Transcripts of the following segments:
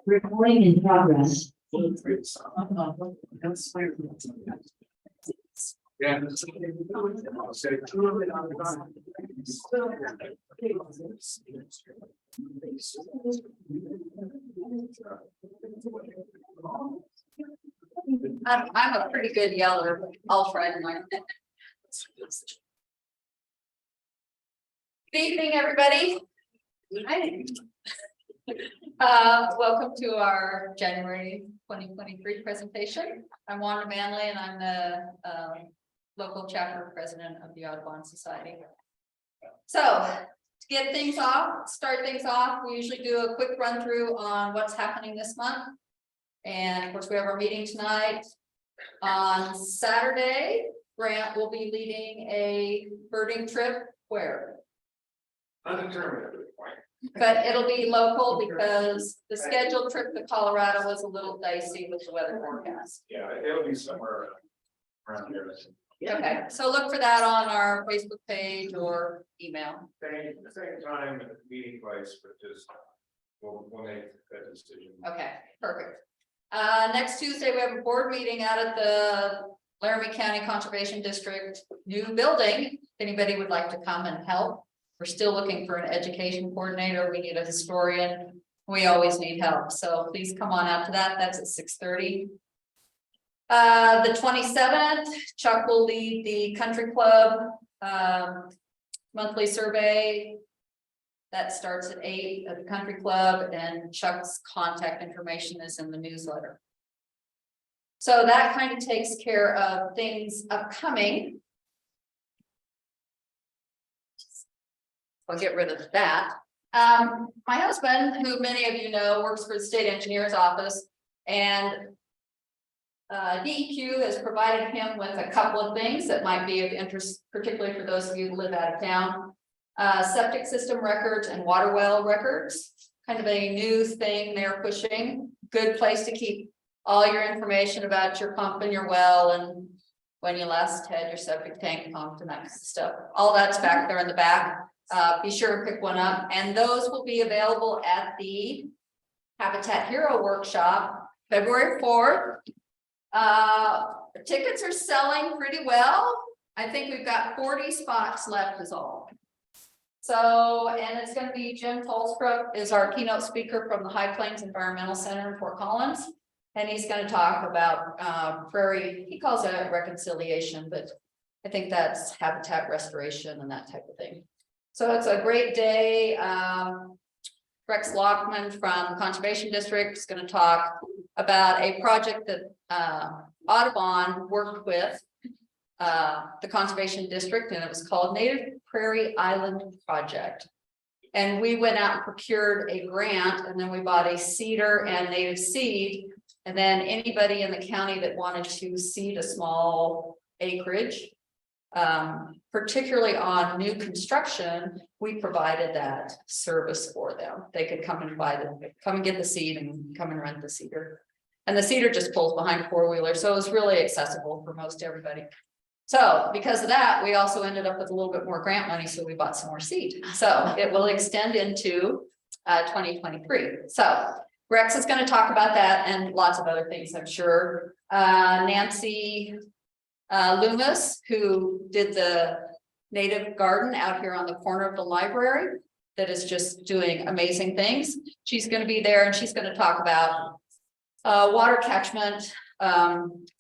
Recording in progress. Yeah. I'm a pretty good yeller. I'll try to learn. Good evening, everybody. Welcome to our January 2023 presentation. I'm Wanda Manley, and I'm the local chapter president of the Audubon Society. So to get things off, start things off, we usually do a quick run through on what's happening this month. And of course, we have our meeting tonight. On Saturday, Grant will be leading a birding trip where? Undetermined at this point. But it'll be local because the scheduled trip to Colorado was a little dicey with the weather forecast. Yeah, it'll be somewhere around here. Okay, so look for that on our Facebook page or email. Same time at the meeting place, but just we'll make that decision. Okay, perfect. Next Tuesday, we have a board meeting out at the Laramie County Conservation District new building. If anybody would like to come and help. We're still looking for an education coordinator. We need a historian. We always need help. So please come on out to that. That's at 6:30. The 27th, Chuck will lead the country club monthly survey. That starts at 8 at the country club, and Chuck's contact information is in the newsletter. So that kind of takes care of things upcoming. I'll get rid of that. My husband, who many of you know, works for the state engineer's office, and DEQ has provided him with a couple of things that might be of interest, particularly for those of you who live out of town. Septic system records and water well records, kind of a new thing they're pushing. Good place to keep all your information about your pump and your well, and when you last had your septic tank pumped and that kind of stuff. All that's back there in the back. Be sure to pick one up, and those will be available at the Habitat Hero workshop February 4th. Tickets are selling pretty well. I think we've got 40 spots left is all. So, and it's going to be Jim Tolstrup is our keynote speaker from the High Plains Environmental Center in Fort Collins. And he's going to talk about prairie, he calls it reconciliation, but I think that's habitat restoration and that type of thing. So it's a great day. Rex Lockman from the Conservation District is going to talk about a project that Audubon worked with the Conservation District, and it was called Native Prairie Island Project. And we went out and procured a grant, and then we bought a cedar and native seed. And then anybody in the county that wanted to seed a small acreage, particularly on new construction, we provided that service for them. They could come and come and get the seed and come and rent the cedar. And the cedar just pulls behind a four-wheeler, so it was really accessible for most everybody. So because of that, we also ended up with a little bit more grant money, so we bought some more seed. So it will extend into 2023. So Rex is going to talk about that and lots of other things, I'm sure. Nancy Loomis, who did the native garden out here on the corner of the library, that is just doing amazing things. She's going to be there, and she's going to talk about water catchment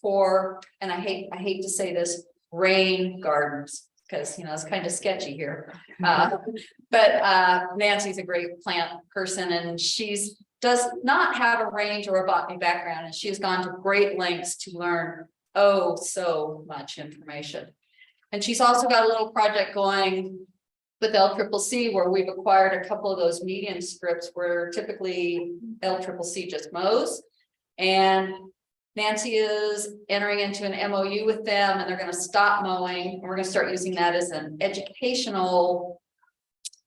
for, and I hate to say this, rain gardens, because you know it's kind of sketchy here. But Nancy's a great plant person, and she's does not have a range or a botany background, and she has gone to great lengths to learn so much information. And she's also got a little project going with LCCC where we've acquired a couple of those median strips where typically LCCC just mows. And Nancy is entering into an MOU with them, and they're going to stop mowing. And we're going to start using that as an educational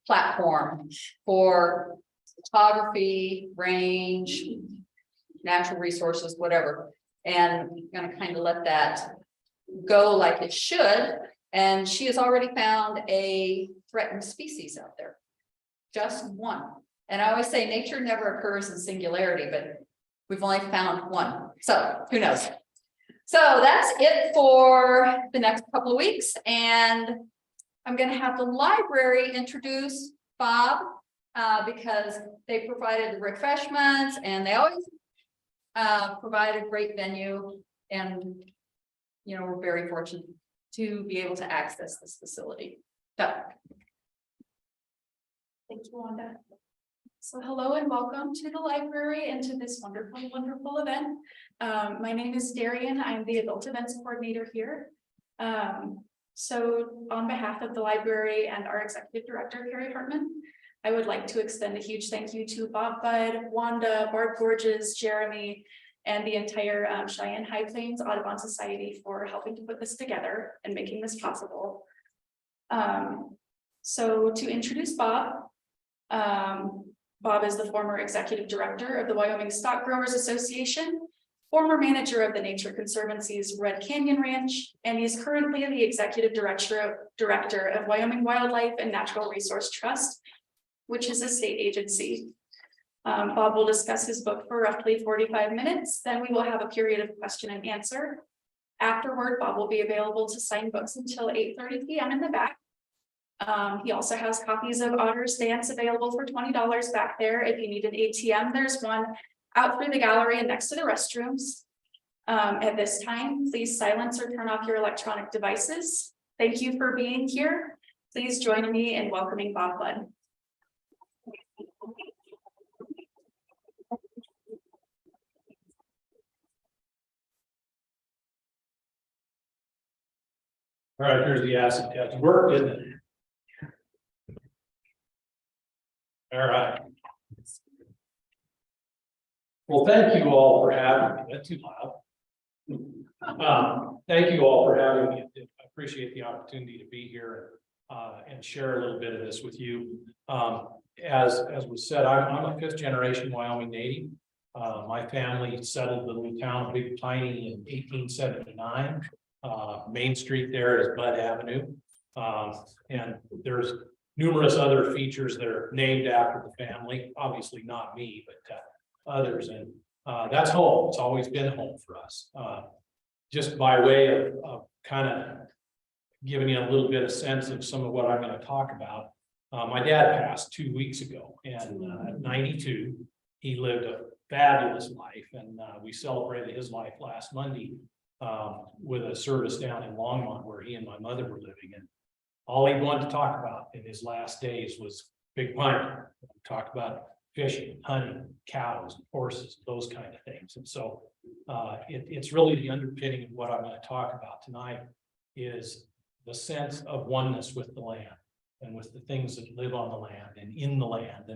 platform for photography, range, natural resources, whatever. And I'm going to kind of let that go like it should. And she has already found a threatened species out there. Just one. And I always say nature never occurs in singularity, but we've only found one. So who knows? So that's it for the next couple of weeks. And I'm going to have the library introduce Bob because they provided the refreshments and they always provide a great venue. And, you know, we're very fortunate to be able to access this facility. So. Thank you, Wanda. So hello and welcome to the library and to this wonderful, wonderful event. My name is Darian. I'm the adult events coordinator here. So on behalf of the library and our executive director, Carrie Hartman, I would like to extend a huge thank you to Bob Budd, Wanda, Barb Gorges, Jeremy, and the entire Cheyenne-High Plains Audubon Society for helping to put this together and making this possible. So to introduce Bob, Bob is the former executive director of the Wyoming Stock Growers Association, former manager of the Nature Conservancy's Red Canyon Ranch, and he's currently the executive director of Wyoming Wildlife and Natural Resource Trust, which is a state agency. Bob will discuss his book for roughly 45 minutes. Then we will have a period of question and answer. Afterward, Bob will be available to sign books until 8:30 p.m. in the back. He also has copies of Otters Dance available for $20 back there. If you need an ATM, there's one out through the gallery and next to the restrooms. At this time, please silence or turn off your electronic devices. Thank you for being here. Please join me in welcoming Bob Budd. All right, here's the acid test. Work, isn't it? All right. Well, thank you all for having me. That's too loud. Thank you all for having me. I appreciate the opportunity to be here and share a little bit of this with you. As was said, I'm a fifth generation Wyoming native. My family settled the little town of Big Piney in 1879. Main Street there is Bud Avenue. And there's numerous other features that are named after the family, obviously not me, but others. And that's home. It's always been home for us. Just by way of kind of giving you a little bit of sense of some of what I'm going to talk about. My dad passed 2 weeks ago, and at 92, he lived a fabulous life, and we celebrated his life last Monday with a service down in Longmont where he and my mother were living. And all he wanted to talk about in his last days was Big Piney. Talk about fishing, hunting, cows, horses, those kind of things. And so it's really the underpinning of what I'm going to talk about tonight is the sense of oneness with the land and with the things that live on the land and in the land.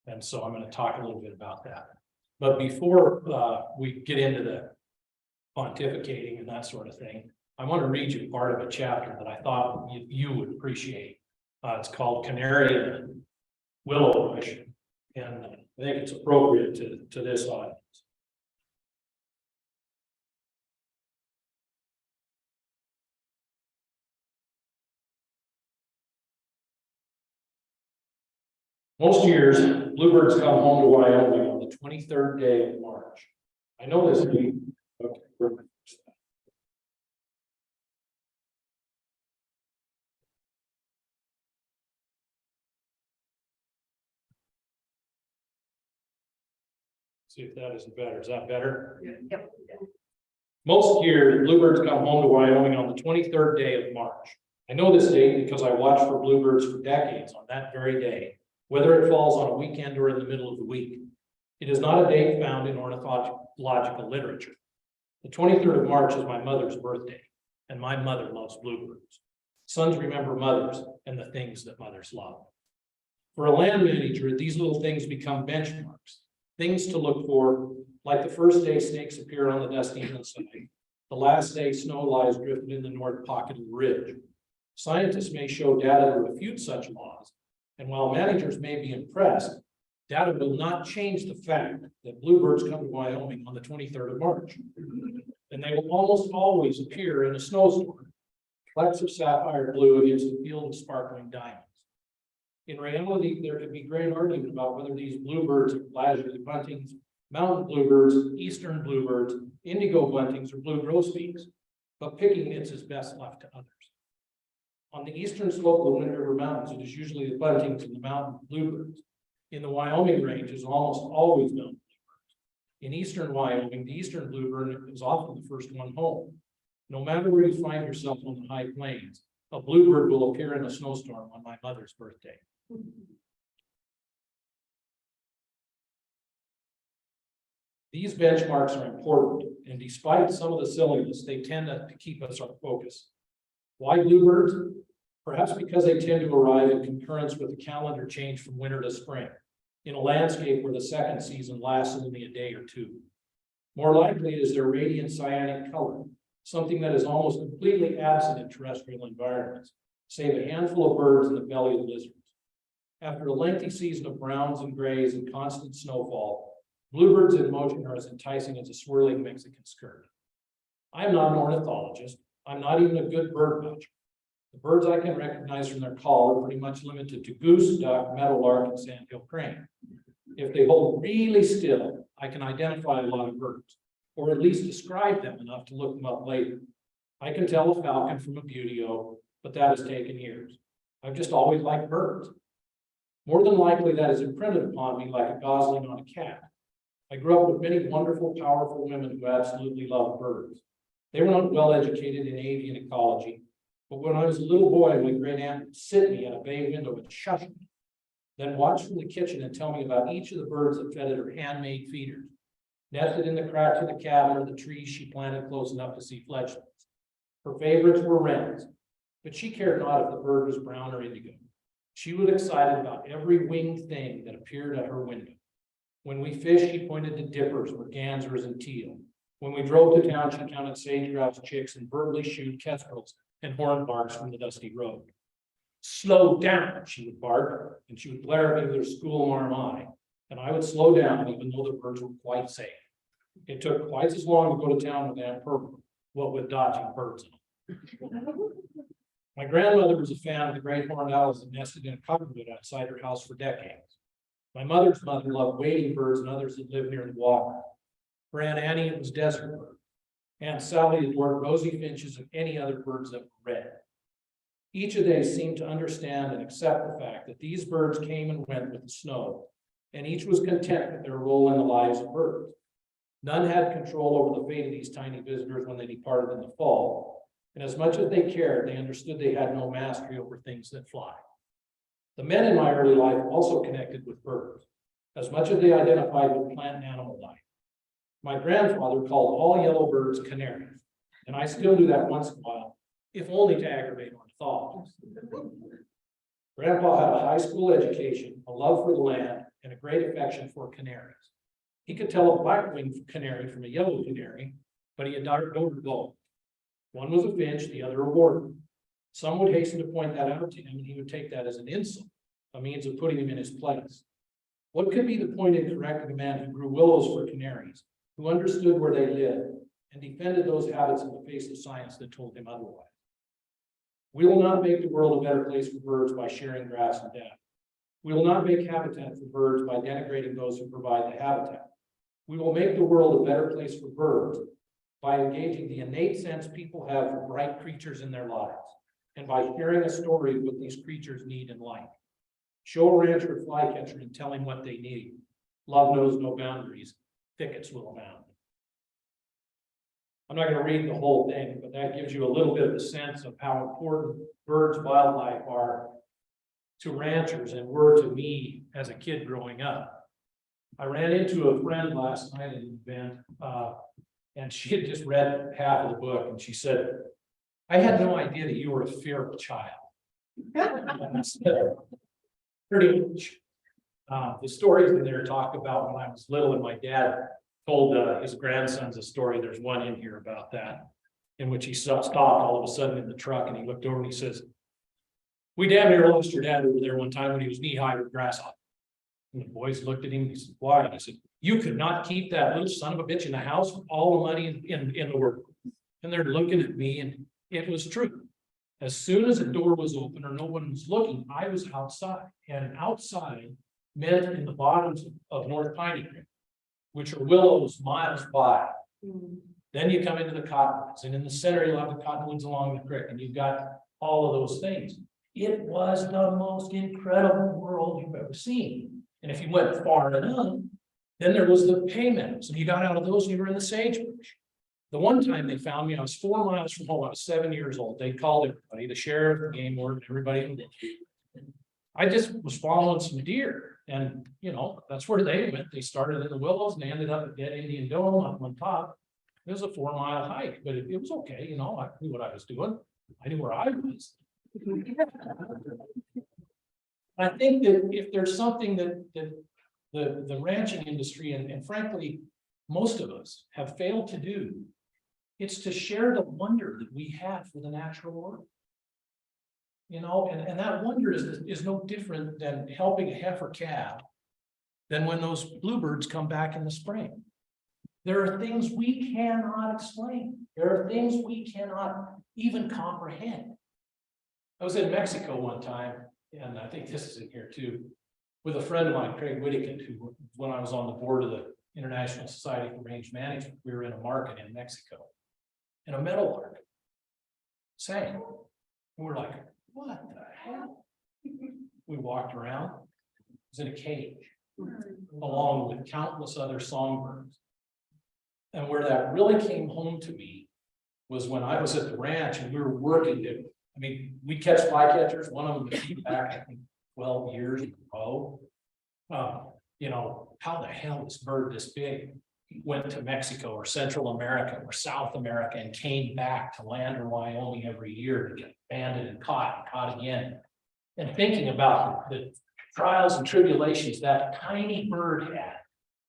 And so I'm going to talk a little bit about that. But before we get into the pontificating and that sort of thing, I want to read you part of a chapter that I thought you would appreciate. It's called Canary and Willow Bush, and I think it's appropriate to this audience. Most years, bluebirds come home to Wyoming on the 23rd day of March. I know this week. Okay, see if that isn't better. Is that better? Yep. Most years, bluebirds come home to Wyoming on the 23rd day of March. I know this date because I watched for bluebirds for decades on that very day, whether it falls on a weekend or in the middle of the week. It is not a date found in ornithological literature. The 23rd of March is my mother's birthday, and my mother loves bluebirds. Sons remember mothers and the things that mothers love. For a land manager, these little things become benchmarks, things to look for, like the first day snakes appear on the dusty hillside, the last day snow lies drifted in the north pocket of the ridge. Scientists may show data to refute such laws, and while managers may be impressed, data will not change the fact that bluebirds come to Wyoming on the 23rd of March. And they will almost always appear in a snowstorm, flecks of sapphire blue against a field of sparkling diamonds. In reality, there could be great argument about whether these bluebirds are lazuli buntings, mountain bluebirds, eastern bluebirds, indigo buntings, or blue grosbeaks, but picking nits is best left to others. On the eastern slope of the Wind River Mountains, it is usually the buntings and the mountain bluebirds. In the Wyoming range, is almost always mountain bluebirds. In eastern Wyoming, the eastern bluebird is often the first one home. No matter where you find yourself on the high plains, a bluebird will appear in a snowstorm on my mother's birthday. These benchmarks are important, and despite some of the silliness, they tend to keep us on focus. Why bluebirds? Perhaps because they tend to arrive in concurrence with the calendar change from winter to spring, in a landscape where the second season lasts only a day or two. More likely is their radiant cyanic color, something that is almost completely absent in terrestrial environments, save a handful of birds in the belly of lizards. After a lengthy season of browns and grays and constant snowfall, bluebirds in motion are as enticing as a swirling Mexican skirt. I'm not an ornithologist. I'm not even a good bird watcher. The birds I can recognize from their call are pretty much limited to goose, duck, meadowlark, and sandhill crane. If they hold really still, I can identify a lot of birds, or at least describe them enough to look them up later. I can tell a falcon from a buteo, but that has taken years. I've just always liked birds. More than likely, that is imprinted upon me like a gosling on a cat. I grew up with many wonderful, powerful women who absolutely loved birds. They were not well educated in avian ecology, but when I was a little boy, my great aunt would sit me at a bay window and shush me, then watch from the kitchen and tell me about each of the birds that fed at her handmade feeders, nested in the cracks of the cabin or the trees she planted close enough to see fledglings. Her favorites were wrens, but she cared not if the bird was brown or indigo. She was excited about every winged thing that appeared at her window. When we fished, she pointed to dippers, mergansers, and teal. When we drove to town, she counted sage-grouse chicks and verbally shooed kestrels and hornbarks from the dusty road. Slow down, she would bark, and she would glare at me with her schoolmarm eye, and I would slow down even though the birds were quite safe. It took twice as long to go to town with Aunt Purple, what with dodging birds. My grandmother was a fan of the great horned owls that nested in a cottonwood outside her house for decades. My mother's mother loved wading birds and others that lived near the water. For Aunt Annie, it was desert birds. Aunt Sally adored rosy finches and any other birds that were red. Each of these seemed to understand and accept the fact that these birds came and went with the snow, and each was content with their role in the lives of birds. None had control over the fate of these tiny visitors when they departed in the fall, and as much as they cared, they understood they had no mastery over things that fly. The men in my early life also connected with birds, as much as they identified with plant and animal life. My grandfather called all yellow birds canaries, and I still do that once in a while, if only to aggravate ornithologists. Grandpa had a high school education, a love for the land, and a great affection for canaries. He could tell a black-winged canary from a yellow canary, but he adored both. One was a finch, the other a warden. Some would hasten to point that out to him, and he would take that as an insult, a means of putting him in his place. What could be the point in correcting a man who grew willows for canaries, who understood where they lived, and defended those habits in the face of science that told him otherwise? We will not make the world a better place for birds by sharing grass and death. We will not make habitat for birds by denigrating those who provide the habitat. We will make the world a better place for birds by engaging the innate sense people have for bright creatures in their lives, and by sharing a story of what these creatures need and like. Show a rancher a flycatcher and tell him what they need. Love knows no boundaries. Thickets will abound. I'm not going to read the whole thing, but that gives you a little bit of a sense of how important birds, wildlife are to ranchers and were to me as a kid growing up. I ran into a friend last night at an event, and she had just read half of the book, and she said, "I had no idea that you were a feral child." Pretty much. The stories in there talk about when I was little and my dad told his grandsons a story. There's one in here about that, in which he stopped all of a sudden in the truck and he looked over and he says, "We damn near lost your dad over there one time when he was knee-high with grasshopper." And the boys looked at him and he said, "Why?" And he said, "You could not keep that little son of a bitch in the house for all the money in the world." And they're looking at me, and it was true. As soon as the door was open or no one was looking, I was outside, and outside meant in the bottoms of North Piney Creek, which are willows miles wide. Then you come into the cottonwoods, and in the center you'll have the cottonwoods along the creek, and you've got all of those things. It was the most incredible world you've ever seen. And if you went far enough, then there was the hay meadows, and you got out of those and you were in the sagebrush. The one time they found me, I was 4 miles from home. I was 7 years old. They called everybody, the sheriff, the game warden, everybody. I just was following some deer, and you know, that's where they went. They started in the willows and they ended up at Dead Indian Dome up on top. It was a 4-mile hike, but it was okay. You know, I knew what I was doing. I knew where I was. I think that if there's something that the ranching industry and frankly, most of us have failed to do, it's to share the wonder that we have for the natural world. You know, and that wonder is no different than helping a heifer calf than when those bluebirds come back in the spring. There are things we cannot explain. There are things we cannot even comprehend. I was in Mexico one time, and I think this is in here too, with a friend of mine, Craig Whittigan, who, when I was on the board of the International Society for Range Management, we were in a market in Mexico, and a meadowlark sang. And we're like, what the hell? We walked around, it was in a cage, along with countless other songbirds. And where that really came home to me was when I was at the ranch and we were working to, I mean, we catch flycatchers, one of them came back, I think, 12 years in a row. You know, how the hell is bird this big? He went to Mexico or Central America or South America and came back to land or Wyoming every year to get banded and caught again. And thinking about the trials and tribulations that tiny bird had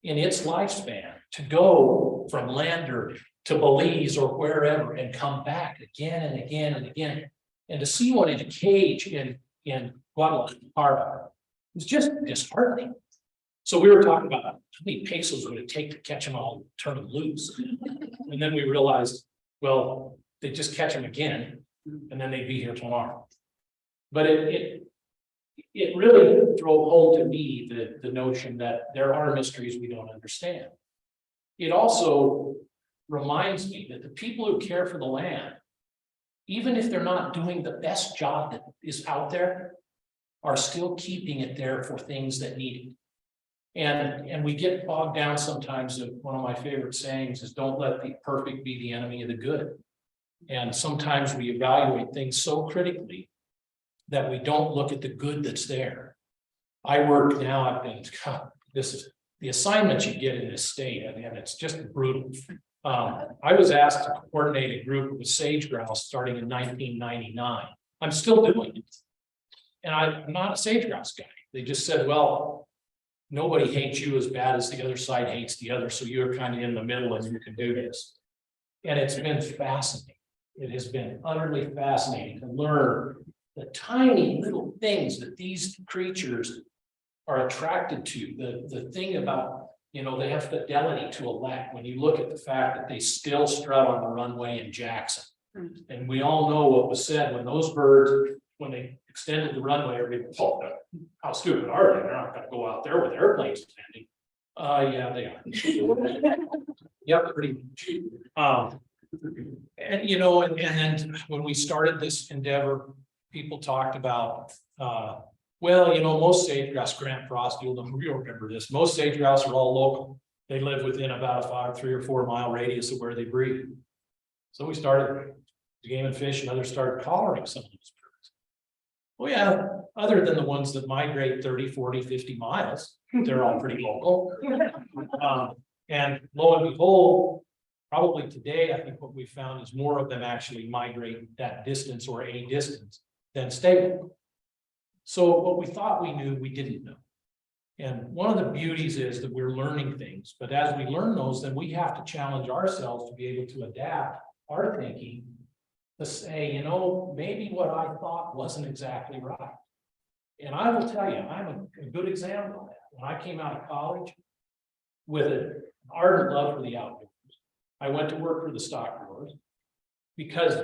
in its lifespan to go from Lander to Belize or wherever and come back again and again and again. And to see one in a cage in Guadalajara was just disheartening. So we were talking about how many pesos would it take to catch them all, turn them loose. And then we realized, well, they just catch them again, and then they'd be here tomorrow. But it really drove home to me the notion that there are mysteries we don't understand. It also reminds me that the people who care for the land, even if they're not doing the best job that is out there, are still keeping it there for things that need it. And we get bogged down sometimes. One of my favorite sayings is, don't let the perfect be the enemy of the good. And sometimes we evaluate things so critically that we don't look at the good that's there. I work now, this is the assignments you get in this state, and it's just brutal. I was asked to coordinate a group with sage grouse starting in 1999. I'm still doing it. And I'm not a sage grouse guy. They just said, well, nobody hates you as bad as the other side hates the other, so you're kind of in the middle and you can do this. And it's been fascinating. It has been utterly fascinating to learn the tiny little things that these creatures are attracted to. The thing about, you know, they have fidelity to elect. When you look at the fact that they still strut on the runway in Jackson. And we all know what was said when those birds, when they extended the runway, everybody, oh, how stupid are they? They're not going to go out there with airplanes landing. Yeah, they are. Yep, pretty much. And you know, and then when we started this endeavor, people talked about, well, you know, most sage grouse, Grant Frost, you'll remember this. Most sage grouse are all local. They live within about a 3 or 4 mile radius of where they breed. So we started Game and Fish, and others started collaring some of those birds. Well, yeah, other than the ones that migrate 30, 40, 50 miles, they're all pretty local. And lo and behold, probably today, I think what we found is more of them actually migrate that distance or a distance than stay local. So what we thought we knew, we didn't know. And one of the beauties is that we're learning things, but as we learn those, then we have to challenge ourselves to be able to adapt our thinking to say, you know, maybe what I thought wasn't exactly right. And I will tell you, I'm a good example of that. When I came out of college with an ardent love for the outdoors, I went to work for the stock growers. Because,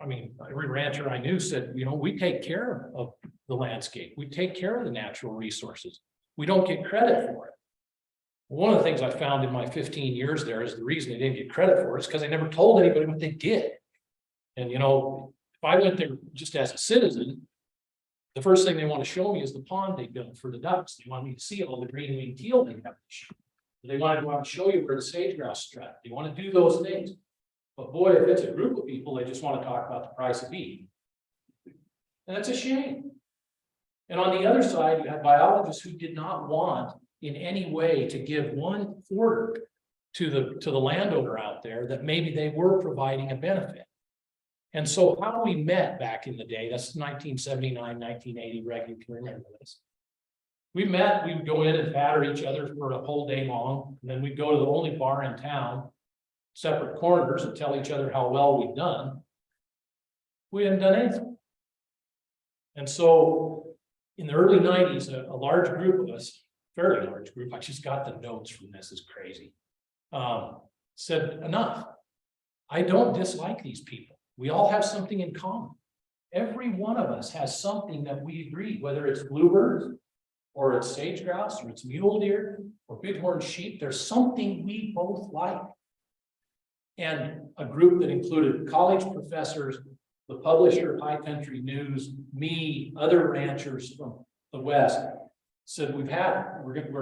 I mean, every rancher I knew said, you know, we take care of the landscape, we take care of the natural resources. We don't get credit for it. One of the things I found in my 15 years there is the reason they didn't get credit for it is because they never told anybody what they did. And you know, if I went there just as a citizen, the first thing they want to show me is the pond they built for the ducks. They want me to see all the green winged teal they have. They want to go out and show you where the sage grouse is at. They want to do those things. But boy, if it's a group of people, they just want to talk about the price of beef. And that's a shame. And on the other side, you have biologists who did not want in any way to give one quarter to the landowner out there that maybe they were providing a benefit. And so how we met back in the day, that's 1979, 1980, Greg, you can remember this. We met, we would go in and batter each other for a whole day long, and then we'd go to the only bar in town, separate corners, and tell each other how well we'd done. We hadn't done anything. And so in the early 90s, a large group of us, fairly large group, I just got the notes from this, is crazy, said enough. I don't dislike these people. We all have something in common. Every one of us has something that we agree, whether it's bluebirds, or it's sage grouse, or it's mule deer, or bighorn sheep. There's something we both like. And a group that included college professors, the publisher of High Country News, me, other ranchers from the West, said we're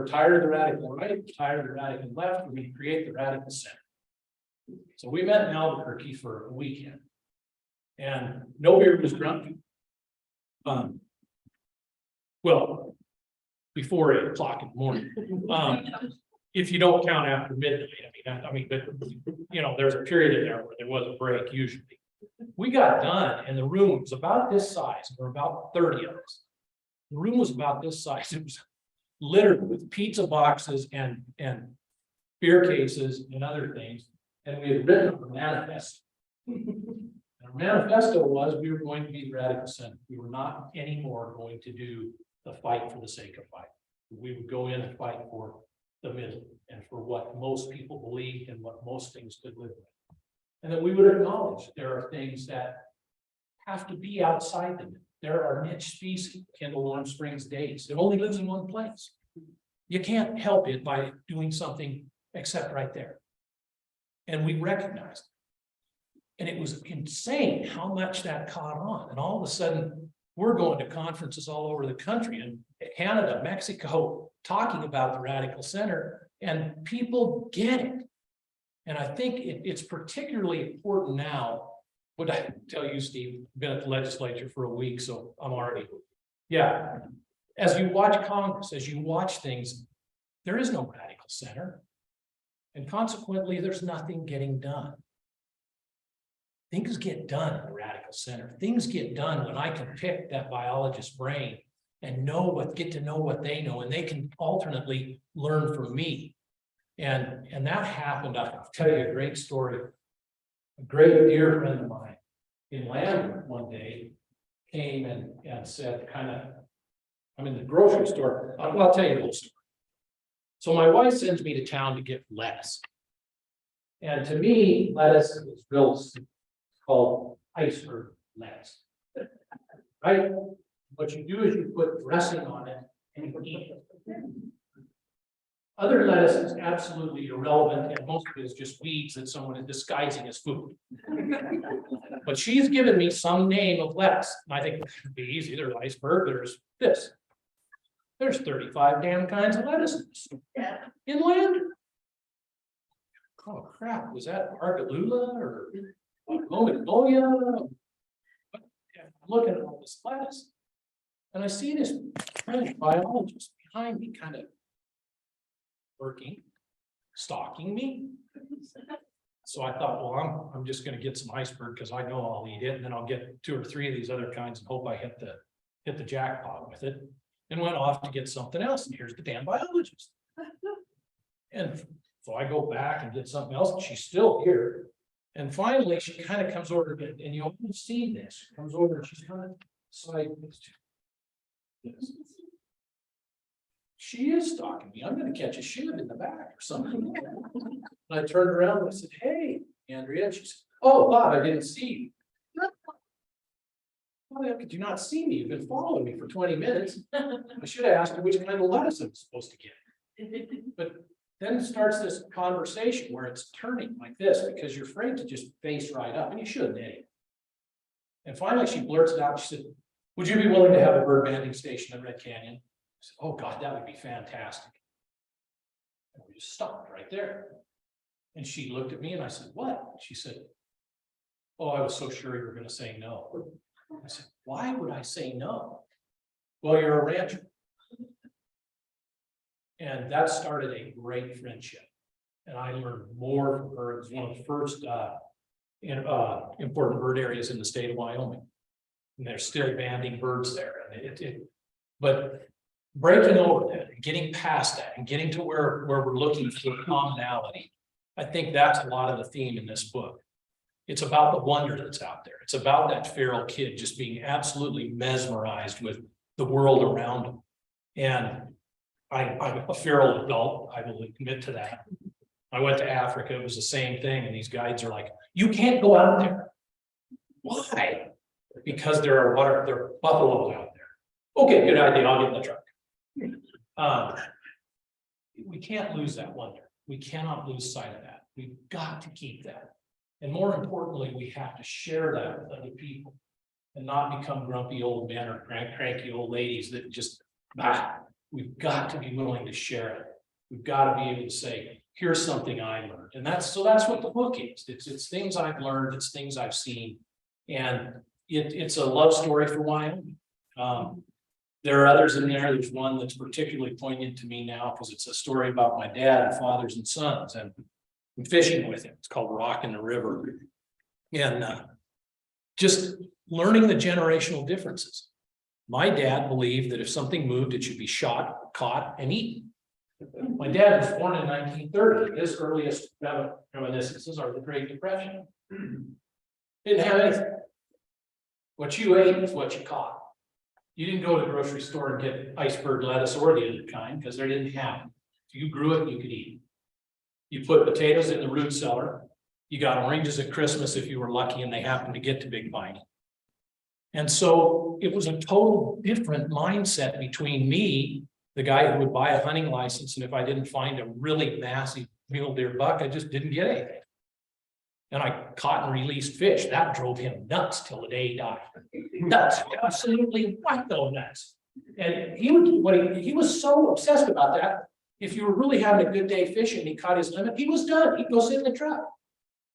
tired of the radical right, we're tired of the radical left, we're going to create the radical center. So we met in Albuquerque for a weekend. And no beer was drunk. Well, before 8 o'clock in the morning. If you don't count after midnight, but you know, there's a period in there where there was a break usually. We got done and the room was about this size. There were about 30 of us. The room was about this size. It was littered with pizza boxes and beer cases and other things. And we had written a manifesto. Our manifesto was we were going to be the radical center. We were not anymore going to do the fight for the sake of fight. We would go in and fight for the middle and for what most people believed and what most things could live with. And then we would acknowledge there are things that have to be outside the middle. There are niche species, Kendall Warm Springs days. It only lives in one place. You can't help it by doing something except right there. And we recognized it. And it was insane how much that caught on. And all of a sudden, we're going to conferences all over the country, in Canada, Mexico, talking about the radical center, and people get it. And I think it's particularly important now. What I tell you, Steve, I've been at the legislature for a week, so I'm already, yeah. As you watch Congress, as you watch things, there is no radical center. And consequently, there's nothing getting done. Things get done at the radical center. Things get done when I can pick that biologist's brain and get to know what they know, and they can alternately learn from me. And that happened. I'll tell you a great story. A great dear friend of mine in Lambert one day came and said, I'm in the grocery store. I'll tell you the whole story. So my wife sends me to town to get lettuce. And to me, lettuce is real called iceberg lettuce. Right? What you do is you put dressing on it and you eat it. Other lettuce is absolutely irrelevant, and most of it is just weeds that someone is disguising as food. But she's given me some name of lettuce. And I think it should be easy. There's iceberg, there's this. There's 35 damn kinds of lettuces in Lander. Oh crap, was that Argalula or Magnolia? I'm looking at all this lettuce, and I see this French biologist behind me kind of working, stalking me. So I thought, well, I'm just going to get some iceberg because I know I'll eat it, and then I'll get 2 or 3 of these other kinds and hope I hit the jackpot with it. And went off to get something else, and here's the damn biologist. And so I go back and get something else, and she's still here. And finally, she kind of comes over, and you almost see this. She comes over and she's kind of sideways. Yes. She is stalking me. I'm going to catch a shiv in the back or something. And I turned around and I said, "Hey, Andrea." And she said, Oh, Bob, I didn't see you. How the heck could you not see me? You've been following me for 20 minutes. I should have asked you which kind of lettuce I'm supposed to get. But then it starts this conversation where it's turning like this because you're afraid to just face right up, and you shouldn't anyway. And finally she blurts it out. She said, would you be willing to have a bird banding station at Red Canyon? I said, oh God, that would be fantastic. And we just stopped right there. And she looked at me and I said, what? She said, oh, I was so sure you were going to say no. I said, why would I say no? Well, you're a rancher. And that started a great friendship. And I learned more from her. It was one of the first important bird areas in the state of Wyoming. And they're still banding birds there. And but breaking over that, and getting past that, and getting to where we're looking for commonality, I think that's a lot of the theme in this book. It's about the wonder that's out there. It's about that feral kid just being absolutely mesmerized with the world around him. And I'm a feral adult, I will admit to that. I went to Africa, it was the same thing, and these guides are like, you can't go out there. Why? Because there are buffaloes out there. Okay, good idea, I'll get in the truck. We can't lose that wonder. We cannot lose sight of that. We've got to keep that. And more importantly, we have to share that with other people and not become grumpy old men or cranky old ladies that just, we've got to be willing to share it. We've got to be able to say, here's something I learned. And that's what the book is. It's things I've learned, it's things I've seen. And it's a love story for Wyoming. There are others in there. There's one that's particularly poignant to me now because it's a story about my dad and fathers and sons, and I'm fishing with him. It's called Rock in the River. And just learning the generational differences. My dad believed that if something moved, it should be shot, caught, and eaten. My dad was born in 1930. His earliest reminiscences are the Great Depression. Didn't have anything. What you ate is what you caught. You didn't go to the grocery store and get iceberg lettuce or the other kind because they didn't have it. If you grew it, you could eat it. You put potatoes in the root cellar. You got oranges at Christmas if you were lucky and they happened to get to Big Piney. And so it was a total different mindset between me, the guy who would buy a hunting license, and if I didn't find a really massive mule deer buck, I just didn't get anything. And I caught and released fish. That drove him nuts till the day he died. Nuts, absolutely wacko nuts. And he was so obsessed about that. If you were really having a good day fishing, he caught his limit, he was done. He'd go sit in the truck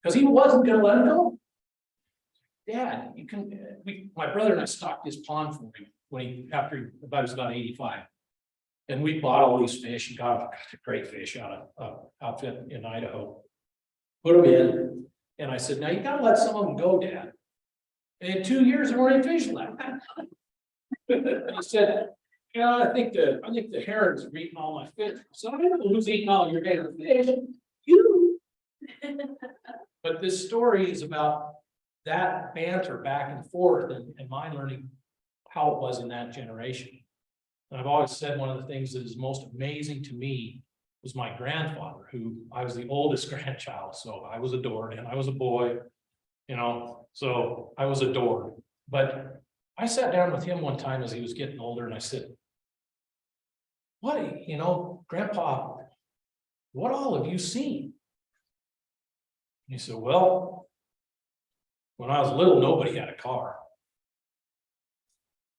because he wasn't going to let him go. Dad, you can. My brother and I stocked his pond for him when he was about 85, and we bought all these fish and got a great fish out of outfit in Idaho. Put them in. And I said, now you got to let some of them go, Dad. And in 2 years, there weren't any fish left. He said, yeah, I think the herons have eaten all my fish. So I don't know who's eating all your favorite fish. You. But this story is about that banter back and forth and my learning how it was in that generation. And I've always said one of the things that is most amazing to me was my grandfather, who I was the oldest grandchild. So I was adored, and I was a boy, so I was adored. But I sat down with him one time as he was getting older, and I said, Grandpa, what all have you seen? And he said, well, when I was little, nobody had a car.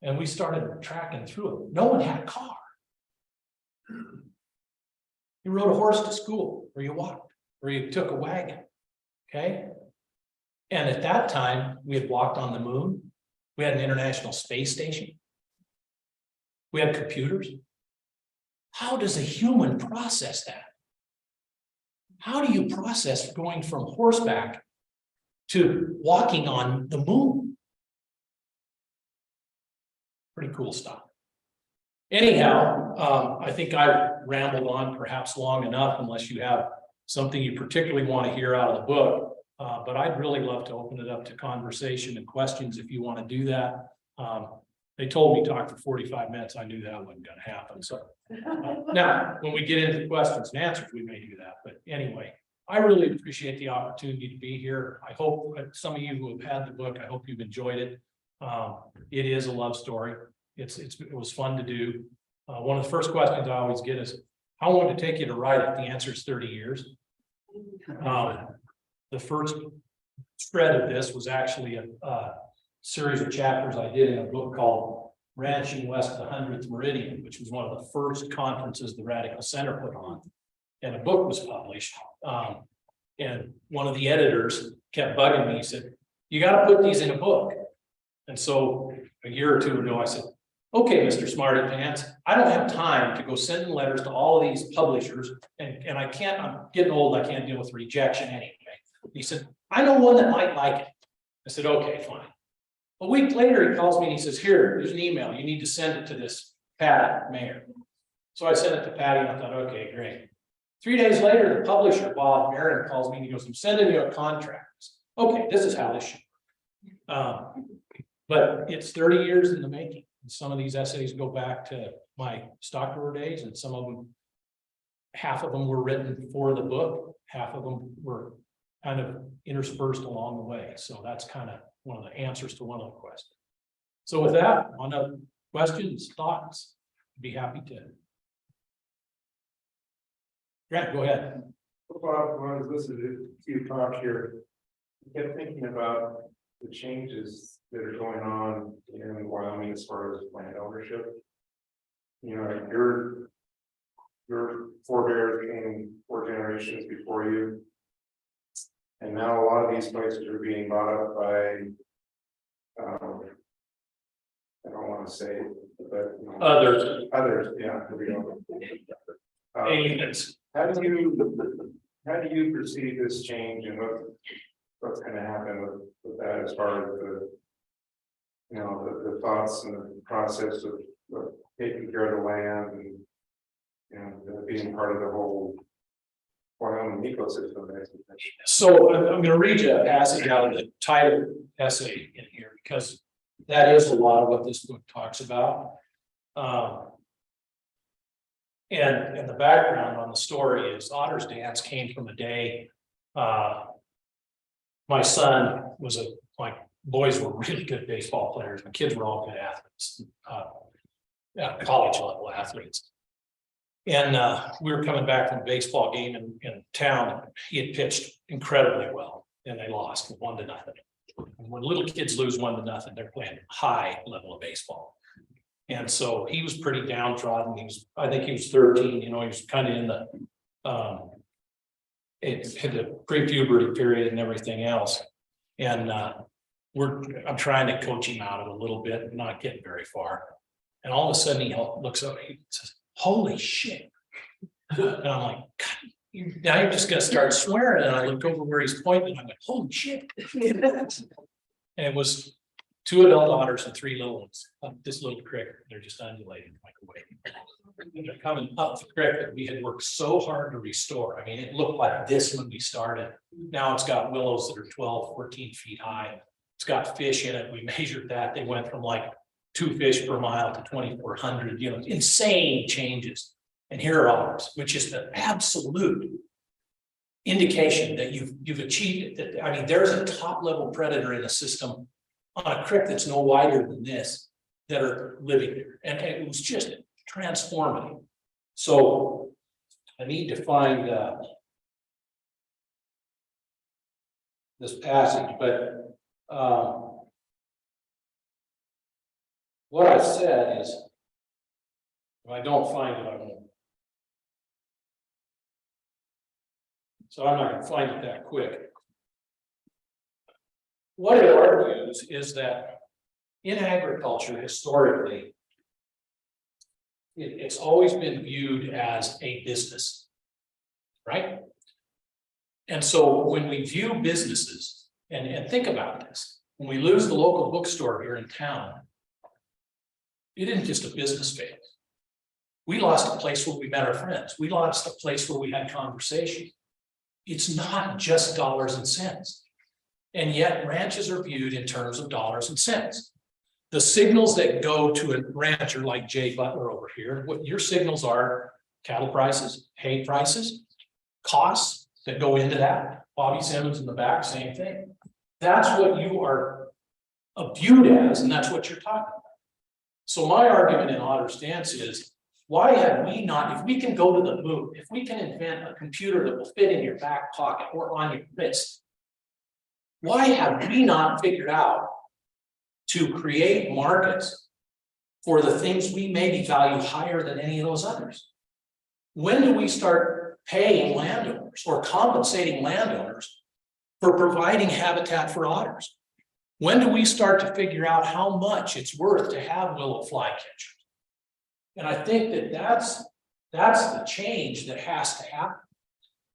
And we started tracking through it. No one had a car. You rode a horse to school, or you walked, or you took a wagon, okay? And at that time, we had walked on the moon. We had an International Space Station. We had computers. How does a human process that? How do you process going from horseback to walking on the moon? Pretty cool stuff. Anyhow, I think I've rambled on perhaps long enough, unless you have something you particularly want to hear out of the book. But I'd really love to open it up to conversation and questions if you want to do that. They told me to talk for 45 minutes. I knew that wasn't going to happen. So now, when we get into questions and answers, we may do that. But anyway, I really appreciate the opportunity to be here. I hope some of you who have had the book, I hope you've enjoyed it. It is a love story. It was fun to do. One of the first questions I always get is, how long did it take you to write it? The answer is 30 years. The first shred of this was actually a series of chapters I did in a book called Ranching West of the 100th Meridian, which was one of the first conferences the Radical Center put on. And a book was published. And one of the editors kept bugging me. He said, you got to put these in a book. And so a year or two ago, I said, okay, Mr. Smarty Pants, I don't have time to go sending letters to all of these publishers. And I can't, I'm getting old, I can't deal with rejection anyway. He said, I know one that might like it. I said, okay, fine. A week later, he calls me and he says, there's an email. You need to send it to this Patty Mayer. So I sent it to Patty and I thought, okay, great. 3 days later, the publisher, Bob Marin, calls me and he goes, I'm sending you a contract. Okay, this is how this should work. But it's 30 years in the making. And some of these essays go back to my stock grower days, and some of them, half of them were written for the book, half of them were kind of interspersed along the way. So that's kind of one of the answers to one of the questions. So with that, on the questions, thoughts, I'd be happy to. Grant, go ahead. Bob, when I was listening to you talk here, I kept thinking about the changes that are going on in Wyoming as far as land ownership. You know, your forebears came 4 generations before you. And now a lot of these places are being bought up by, I don't want to say, but you know, others, yeah. There we go. Aliens. How do you perceive this change, and what's going to happen with that as far as the, you know, the thoughts and the process of taking care of the land and being part of the whole Wyoming ecosystem? So I'm going to read you a passage out of the title essay in here, because that is a lot of what this book talks about. And the background on the story is Otters Dance came from a day. My son was boys were really good baseball players. My kids were all good athletes, college level athletes. And we were coming back from a baseball game in town. He had pitched incredibly well, and they lost 1-0. And when little kids lose 1-0, they're playing high level of baseball. And so he was pretty downtrodden. I think he was 13, you know, he was kind of in the the pre-puberty period and everything else. And I'm trying to coach him out of it a little bit, not getting very far. And all of a sudden he looks up, he says, holy shit. And I'm like, God, now you're just gonna start swearing. And I look over where he's pointing, and I'm like, holy shit. And it was 2 adult otters and 3 little ones up this little creek. They're just undulating like a wave. They're coming up the creek that we had worked so hard to restore. I mean, it looked like this when we started. Now it's got willows that are 12, 14 feet high. It's got fish in it. We measured that. They went from like 2 fish per mile to 2,400, you know, insane changes. And here are ours, which is the absolute indication that you've achieved it. That, I mean, there's a top level predator in a system on a creek that's no wider than this that are living there. And it was just transformative. So I need to find this passage, but what I said is, if I don't find it, I won't. So I'm not going to find it that quick. What it argues is that in agriculture, historically, it's always been viewed as a business, right? And so when we view businesses, and think about this, when we lose the local bookstore here in town, it isn't just a business fail. We lost a place where we met our friends. We lost a place where we had conversation. It's not just dollars and cents. And yet ranches are viewed in terms of dollars and cents. The signals that go to a rancher like Jay Butler over here, what your signals are: cattle prices, hay prices, costs, that go into that. Bobby Simmons in the back, same thing. That's what you are viewed as, and that's what you're talking about. So my argument in Otters Dance is, why have we not, if we can go to the moon, if we can invent a computer that will fit in your back pocket or on your wrist, why have we not figured out to create markets for the things we maybe value higher than any of those others? When do we start paying landowners or compensating landowners for providing habitat for otters? When do we start to figure out how much it's worth to have willow flycatchers? And I think that that's the change that has to happen.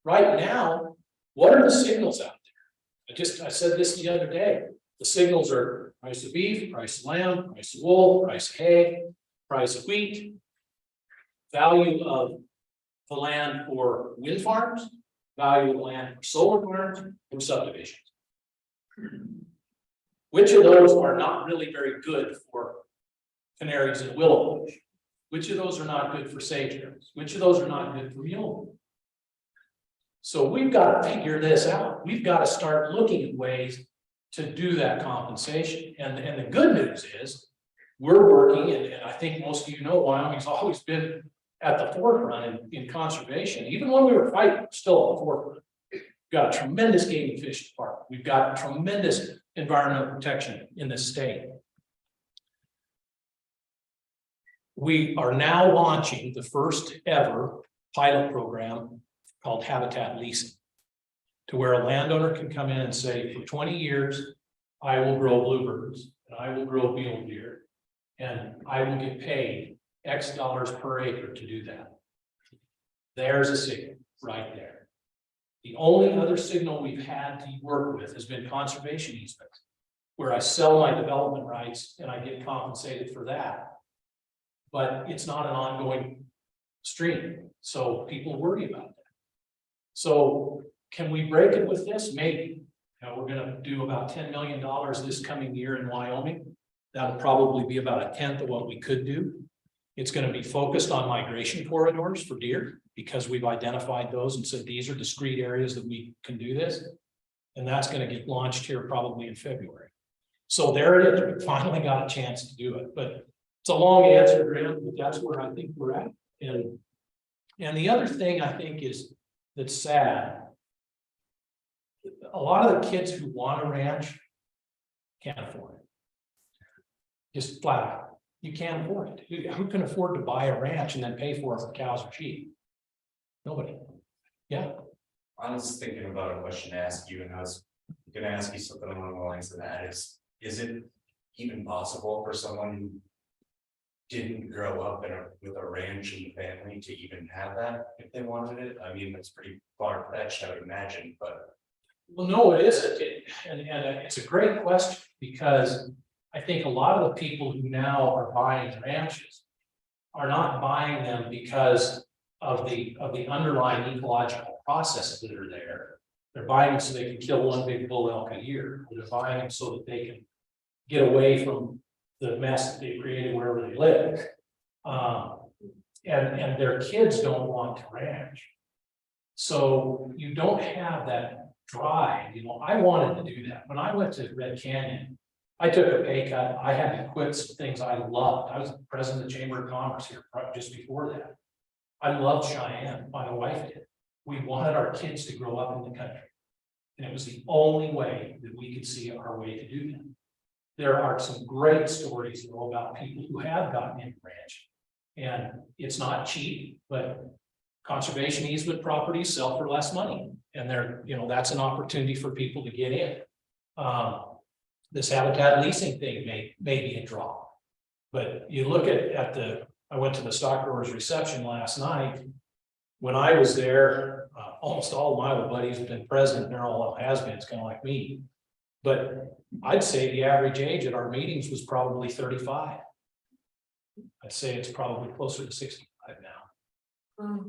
Right now, what are the signals out there? I said this the other day. The signals are price of beef, price of lamb, price of wool, price of hay, price of wheat, value of the land for wind farms, value of the land for solar farms, or subdivisions. Which of those are not really very good for canaries and willow bush? Which of those are not good for sagebrush? Which of those are not good for mule? So we've got to figure this out. We've got to start looking at ways to do that compensation. And the good news is we're working, and I think most of you know, Wyoming's always been at the forefront in conservation. Even when we were fighting, still at the forefront. We've got a tremendous game and fish department. We've got tremendous environmental protection in this state. We are now launching the first ever pilot program called habitat leasing, to where a landowner can come in and say, for 20 years, I will grow bluebirds and I will grow mule deer, and I will get paid X dollars per acre to do that. There's a signal right there. The only other signal we've had to work with has been conservation easements, where I sell my development rights and I get compensated for that. But it's not an ongoing stream, so people worry about that. So can we break it with this? Maybe. Now we're going to do about $10 million this coming year in Wyoming. That'll probably be about a tenth of what we could do. It's going to be focused on migration corridors for deer, because we've identified those and said these are discrete areas that we can do this. And that's going to get launched here probably in February. So there it is. We finally got a chance to do it, but it's a long answer, Graham, but that's where I think we're at. And the other thing I think is that's sad. A lot of the kids who want a ranch can't afford it. Just flat out. You can't afford it. Who can afford to buy a ranch and then pay for it for cows or sheep? Nobody. Yeah. I was thinking about a question to ask you, and I was going to ask you something along the lines of that. Is it even possible for someone who didn't grow up with a ranch in the family to even have that if they wanted it? I mean, that's pretty far-fetched, I would imagine, but. Well, no, it isn't. And it's a great question, because I think a lot of the people who now are buying ranches are not buying them because of the underlying ecological processes that are there. They're buying them so they can kill one big bull elk a year. They're buying them so that they can get away from the mess that they created wherever they live. And their kids don't want to ranch. So you don't have that drive. You know, I wanted to do that. When I went to Red Canyon, I took a pay cut. I had to quit some things I loved. I was president of the Chamber of Commerce here just before that. I loved Cheyenne. My wife did. We wanted our kids to grow up in the country. And it was the only way that we could see our way to do that. There are some great stories though about people who have gotten into ranch. And it's not cheap, but conservation easement properties sell for less money. And they're, you know, that's an opportunity for people to get in. This habitat leasing thing may be a draw. But you look at I went to the stock growers reception last night. When I was there, almost all of my buddies have been president, and they're all has-beens, kind of like me. But I'd say the average age at our meetings was probably 35. I'd say it's probably closer to 65 now.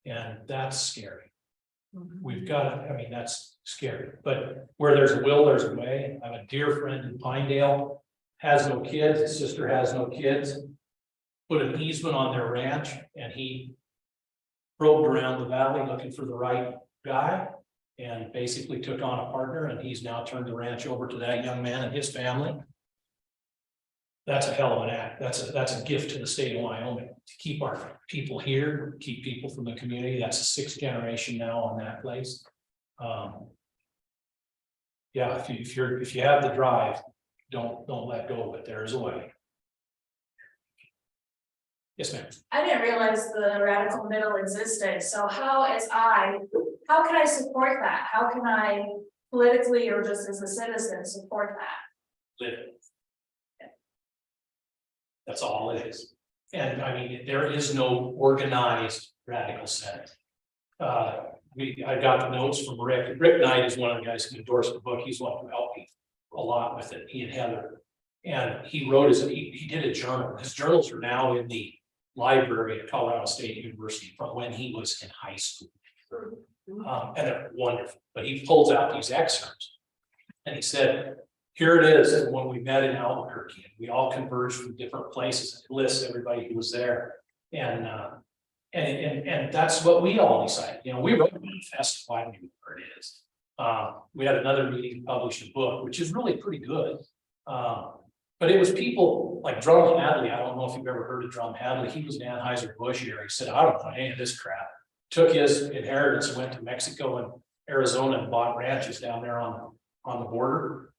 And that's scary. We've got to, I mean, that's scary. But where there's a will, there's a way. I have a dear friend in Pinedale, has no kids, his sister has no kids, put an easement on their ranch, and he probed around the valley looking for the right guy and basically took on a partner, and he's now turned the ranch over to that young man and his family. That's a hell of an act. That's a gift to the state of Wyoming to keep our people here, keep people from the community. That's the 6th generation now on that place. Yeah, if you have the drive, don't let go of it. There is a way. Yes, ma'am. I didn't realize the radical middle existed, so how can I support that? How can I politically or just as a citizen support that? Live it. That's all it is. And I mean, there is no organized radical center. I got the notes from Rick. Rick Knight is one of the guys who endorsed the book. He's one who helped me a lot with it, he and Heather. And he wrote he did a journal. His journals are now in the library at Colorado State University from when he was in high school. And they're wonderful, but he pulls out these excerpts. And he said, here it is when we met in Albuquerque, and we all converged from different places, and it lists everybody who was there. And that's what we all decided. You know, we wrote a manifesto, I don't even know where it is. We had another meeting to publish a book, which is really pretty good. But it was people like Drum Hadley. I don't know if you've ever heard of Drum Hadley. He was an Anheuser-Busch here. He said, I don't know any of this crap. Took his inheritance and went to Mexico and Arizona and bought ranches down there on the border.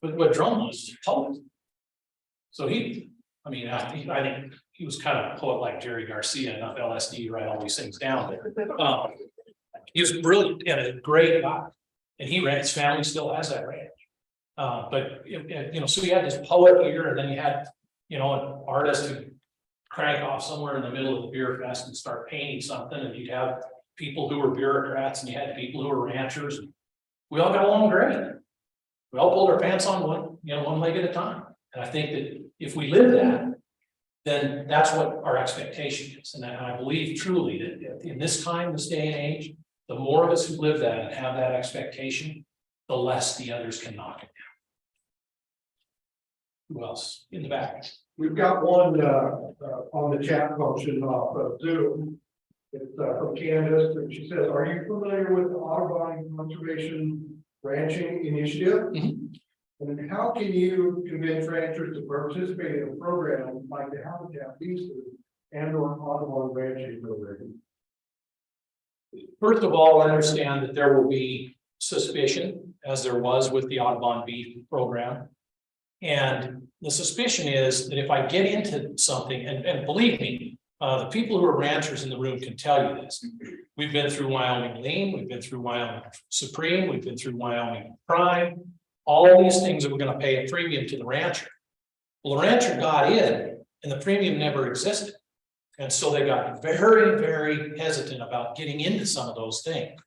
But what Drum was told. So I think he was kind of a poet like Jerry Garcia, enough LSD to write all these things down. He was brilliant and a great guy. And his family still has that ranch. But so you had this poet here, and then you had, an artist who crank off somewhere in the middle of the beer fest and start painting something, and you'd have people who were bureaucrats, and you had people who were ranchers. We all got along great. We all pulled our pants on one leg at a time. And I think that if we live that, then that's what our expectation is. And I believe truly that in this time, this day and age, the more of us who live that and have that expectation, the less the others can knock it down. Who else in the back? We've got one on the chat function off of Zoom. It's from Candace, and she says, are you familiar with the Audubon Conservation Ranching Initiative? Mm-hmm. And how can you convince ranchers to participate in a program like the Habitat Leases and or Audubon Ranching Program? First of all, understand that there will be suspicion, as there was with the Audubon beef program. And the suspicion is that if I get into something, and believe me, the people who are ranchers in the room can tell you this. We've been through Wyoming Lean, we've been through Wyoming Supreme, we've been through Wyoming Prime. All these things that we're going to pay a premium to the rancher. Well, the rancher got in and the premium never existed. And so they got very, very hesitant about getting into some of those things.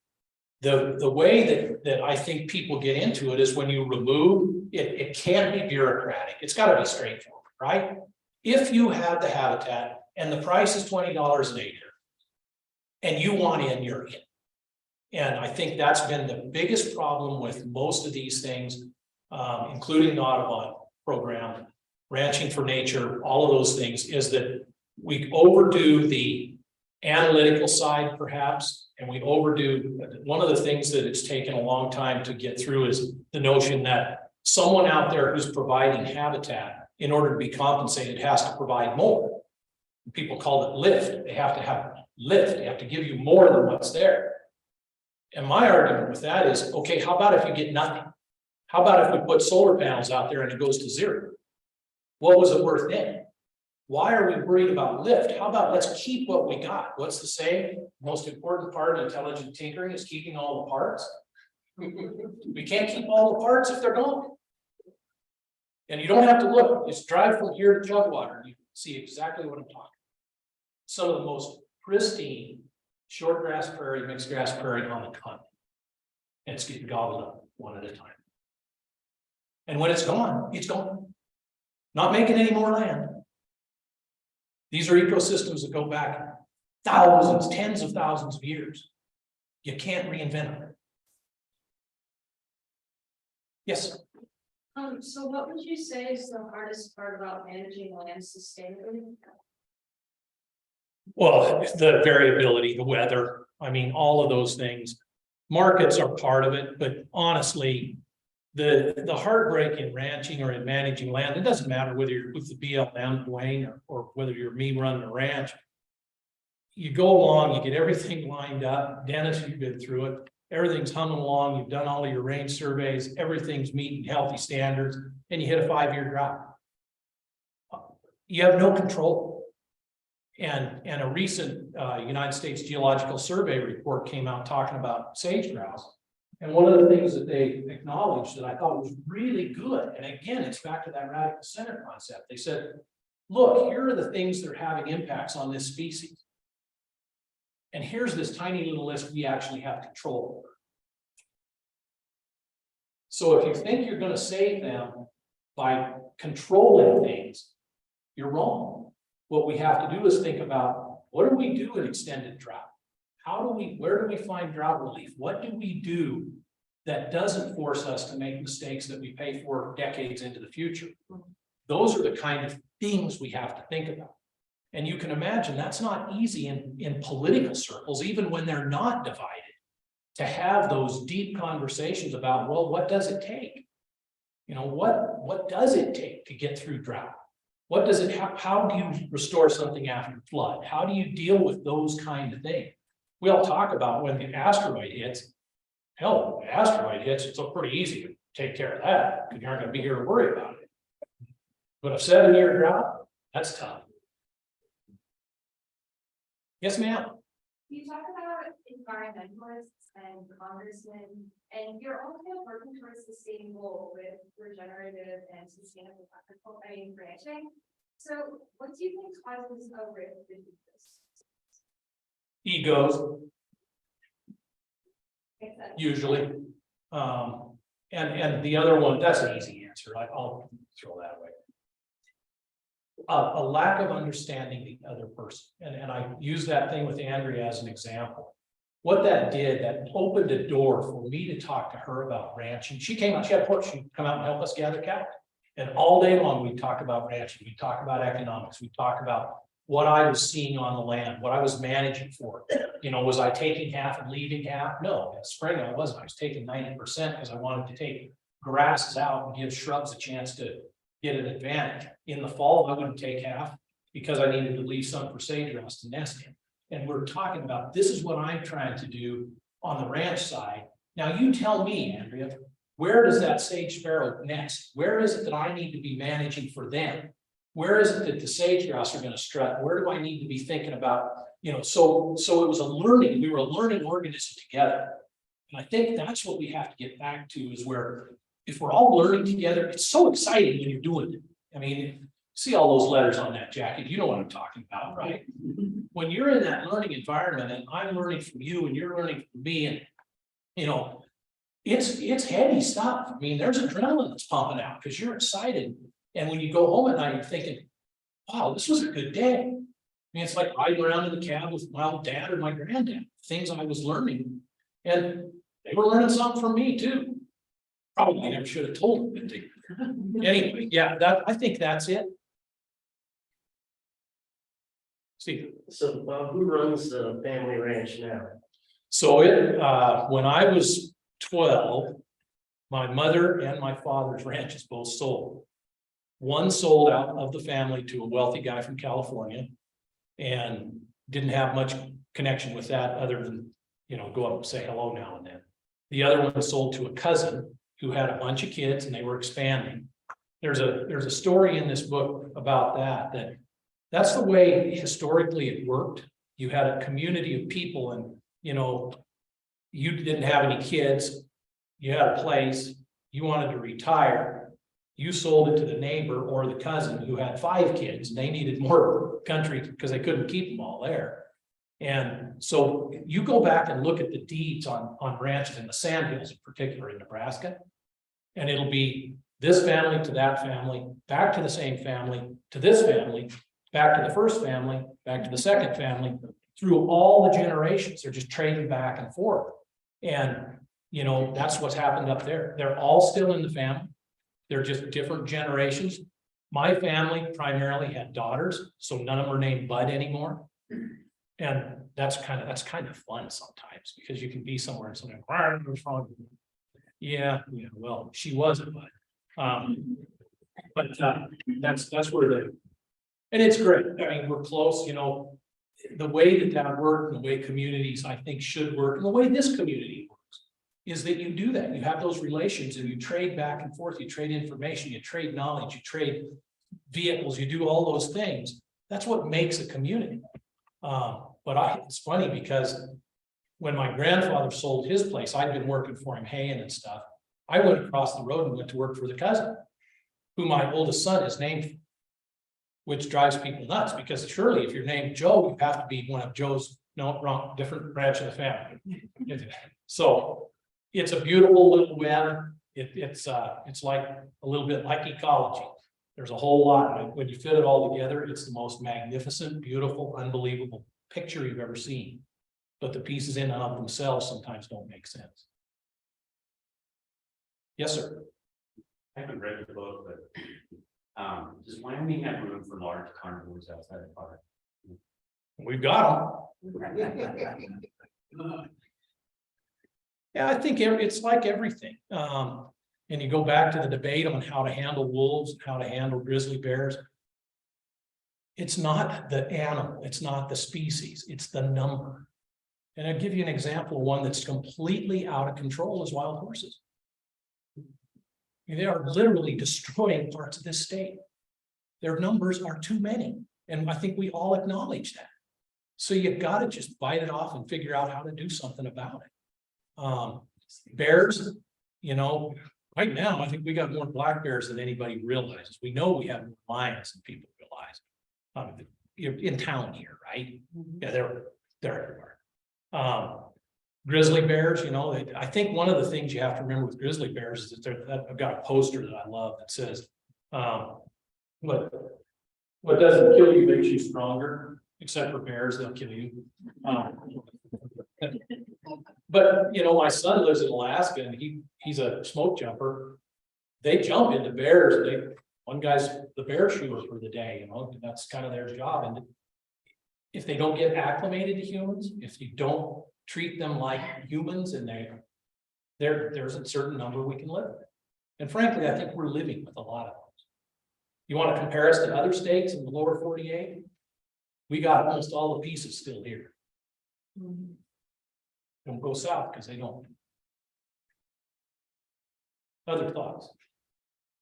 The way that I think people get into it is when you remove it can't be bureaucratic. It's got to be straightforward, right? If you have the habitat and the price is $20 an acre and you want in, you're in. And I think that's been the biggest problem with most of these things, including the Audubon program, Ranching for Nature, all of those things, is that we overdo the analytical side perhaps, and we overdo, one of the things that it's taken a long time to get through is the notion that someone out there who's providing habitat, in order to be compensated, has to provide more. People call it lift. They have to have lift. They have to give you more than what's there. And my argument with that is, okay, how about if you get nothing? How about if we put solar panels out there and it goes to zero? What was it worth then? Why are we worried about lift? How about let's keep what we got? What's the saying? Most important part of intelligent tinkering is keeping all the parts. We can't keep all the parts if they're gone. And you don't have to look, just drive from here to Chugwater and you see exactly what I'm talking about. Some of the most pristine short grass prairie, mixed grass prairie on the continent. And it's getting gobbled up one at a time. And when it's gone, it's gone. Not making any more land. These are ecosystems that go back thousands, tens of thousands of years. You can't reinvent them. Yes. So what would you say is the hardest part about managing land sustainably? Well, the variability, the weather, I mean, all of those things. markets are part of it, but honestly, the heartbreak in ranching or in managing land, it doesn't matter whether you're with the BLM, Dwayne, or whether you're me running a ranch. You go along, you get everything lined up. Dennis, you've been through it. Everything's humming along. You've done all of your range surveys. Everything's meeting healthy standards, and you hit a 5-year drought. You have no control. And a recent United States Geological Survey report came out talking about sage grouse. And one of the things that they acknowledged that I thought was really good, and again, it's back to that radical center concept. They said, look, here are the things that are having impacts on this species. And here's this tiny little list we actually have control over. So if you think you're going to save them by controlling things, you're wrong. What we have to do is think about, what do we do in extended drought? Where do we find drought relief? What do we do that doesn't force us to make mistakes that we pay for decades into the future? Those are the kind of things we have to think about. And you can imagine that's not easy in political circles, even when they're not divided, to have those deep conversations about, well, what does it take? You know, what does it take to get through drought? What does it, how do you restore something after flood? How do you deal with those kind of things? We all talk about when the asteroid hits. Hell, when the asteroid hits, it's pretty easy to take care of that because you aren't going to be here to worry about it. But a 7-year drought, that's tough. Yes, ma'am. You talk about environmentalists and congressmen, and you're all kind of working towards the same goal with regenerative and sustainable ranching. So what do you think causes a rift in this? Egos, usually. And the other one, that's an easy answer. I'll throw that away. A lack of understanding the other person. And I use that thing with Andrea as an example. What that did, that opened a door for me to talk to her about ranching. She came out, she had a porch, she'd come out and help us gather cattle. And all day long, we talked about ranching, we talk about economics, we talk about what I was seeing on the land, what I was managing for. You know, was I taking half and leaving half? No, in the spring I wasn't. I was taking 90% because I wanted to take grasses out and give shrubs a chance to get an advantage. In the fall, I wouldn't take half because I needed to leave some for sage grouse to nest in. And we're talking about, this is what I'm trying to do on the ranch side. Now you tell me, Andrea, where does that sage sparrow nest? Where is it that I need to be managing for them? Where is it that the sage grouse are going to strut? Where do I need to be thinking about, you know, so it was a learning, we were a learning organism together. And I think that's what we have to get back to, is where if we're all learning together, it's so exciting when you're doing it. I mean, see all those letters on that jacket, you know what I'm talking about, right? When you're in that learning environment and I'm learning from you and you're learning from me, and you know, it's heady stuff. I mean, there's adrenaline that's pumping out because you're excited. And when you go home at night, you're thinking, wow, this was a good day. I mean, it's like riding around in the cab with my old dad or my granddad, things I was learning. And they were learning something from me too. Probably never should have told them. Anyway, yeah, I think that's it. Steve. So who runs the family ranch now? So when I was 12, my mother and my father's ranches both sold. One sold out of the family to a wealthy guy from California and didn't have much connection with that other than, you know, go up and say hello now and then. The other one sold to a cousin who had a bunch of kids and they were expanding. There's a story in this book about that's the way historically it worked. You had a community of people and, you know, you didn't have any kids, you had a place, you wanted to retire. You sold it to the neighbor or the cousin who had 5 kids and they needed more country because they couldn't keep them all there. And so you go back and look at the deeds on ranches in the Sandhills in particular in Nebraska, and it'll be this family to that family, back to the same family, to this family, back to the first family, back to the second family, through all the generations. They're just trading back and forth. And, you know, that's what's happened up there. They're all still in the family. They're just different generations. My family primarily had daughters, so none of them are named Bud anymore. And that's kind of fun sometimes, because you can be somewhere and something, what's wrong? Yeah, well, she wasn't, but that's where and it's great. I mean, we're close, the way that worked, and the way communities, I think, should work, and the way this community works, is that you do that. You have those relations and you trade back and forth, you trade information, you trade knowledge, you trade vehicles, you do all those things. That's what makes a community. But it's funny because when my grandfather sold his place, I'd been working for him, haying and stuff. I went across the road and went to work for the cousin, who my oldest son is named, which drives people nuts, because surely if you're named Joe, you have to be one of Joe's, no, wrong, different branch of the family. So it's a beautiful little web. It's like a little bit like ecology. There's a whole lot. When you fit it all together, it's the most magnificent, beautiful, unbelievable picture you've ever seen. But the pieces in and of themselves sometimes don't make sense. Yes, sir. I haven't read the book, but does Wyoming have room for large carnivores outside the park? We've got them. Yeah, I think it's like everything. And you go back to the debate on how to handle wolves, and how to handle grizzly bears. It's not the animal, it's not the species, it's the number. And I'll give you an example, one that's completely out of control is wild horses. They are literally destroying parts of this state. Their numbers are too many. And I think we all acknowledge that. So you've got to just bite it off and figure out how to do something about it. Bears, right now, I think we got more black bears than anybody realizes. We know we have more lions than people realize. In town here, right? Yeah, they're everywhere. Grizzly bears, I think one of the things you have to remember with grizzly bears is that I've got a poster that I love that says, what doesn't kill you makes you stronger, except for bears, they'll kill you. But my son lives in Alaska and he's a smoke jumper. They jump into bears. One guy's the bear shooter for the day, that's kind of their job. And if they don't get acclimated to humans, if you don't treat them like humans, and there's a certain number we can live with. And frankly, I think we're living with a lot of those. You want to compare us to other states in the lower 48? We got almost all the pieces still here. Don't go south because they don't. Other thoughts?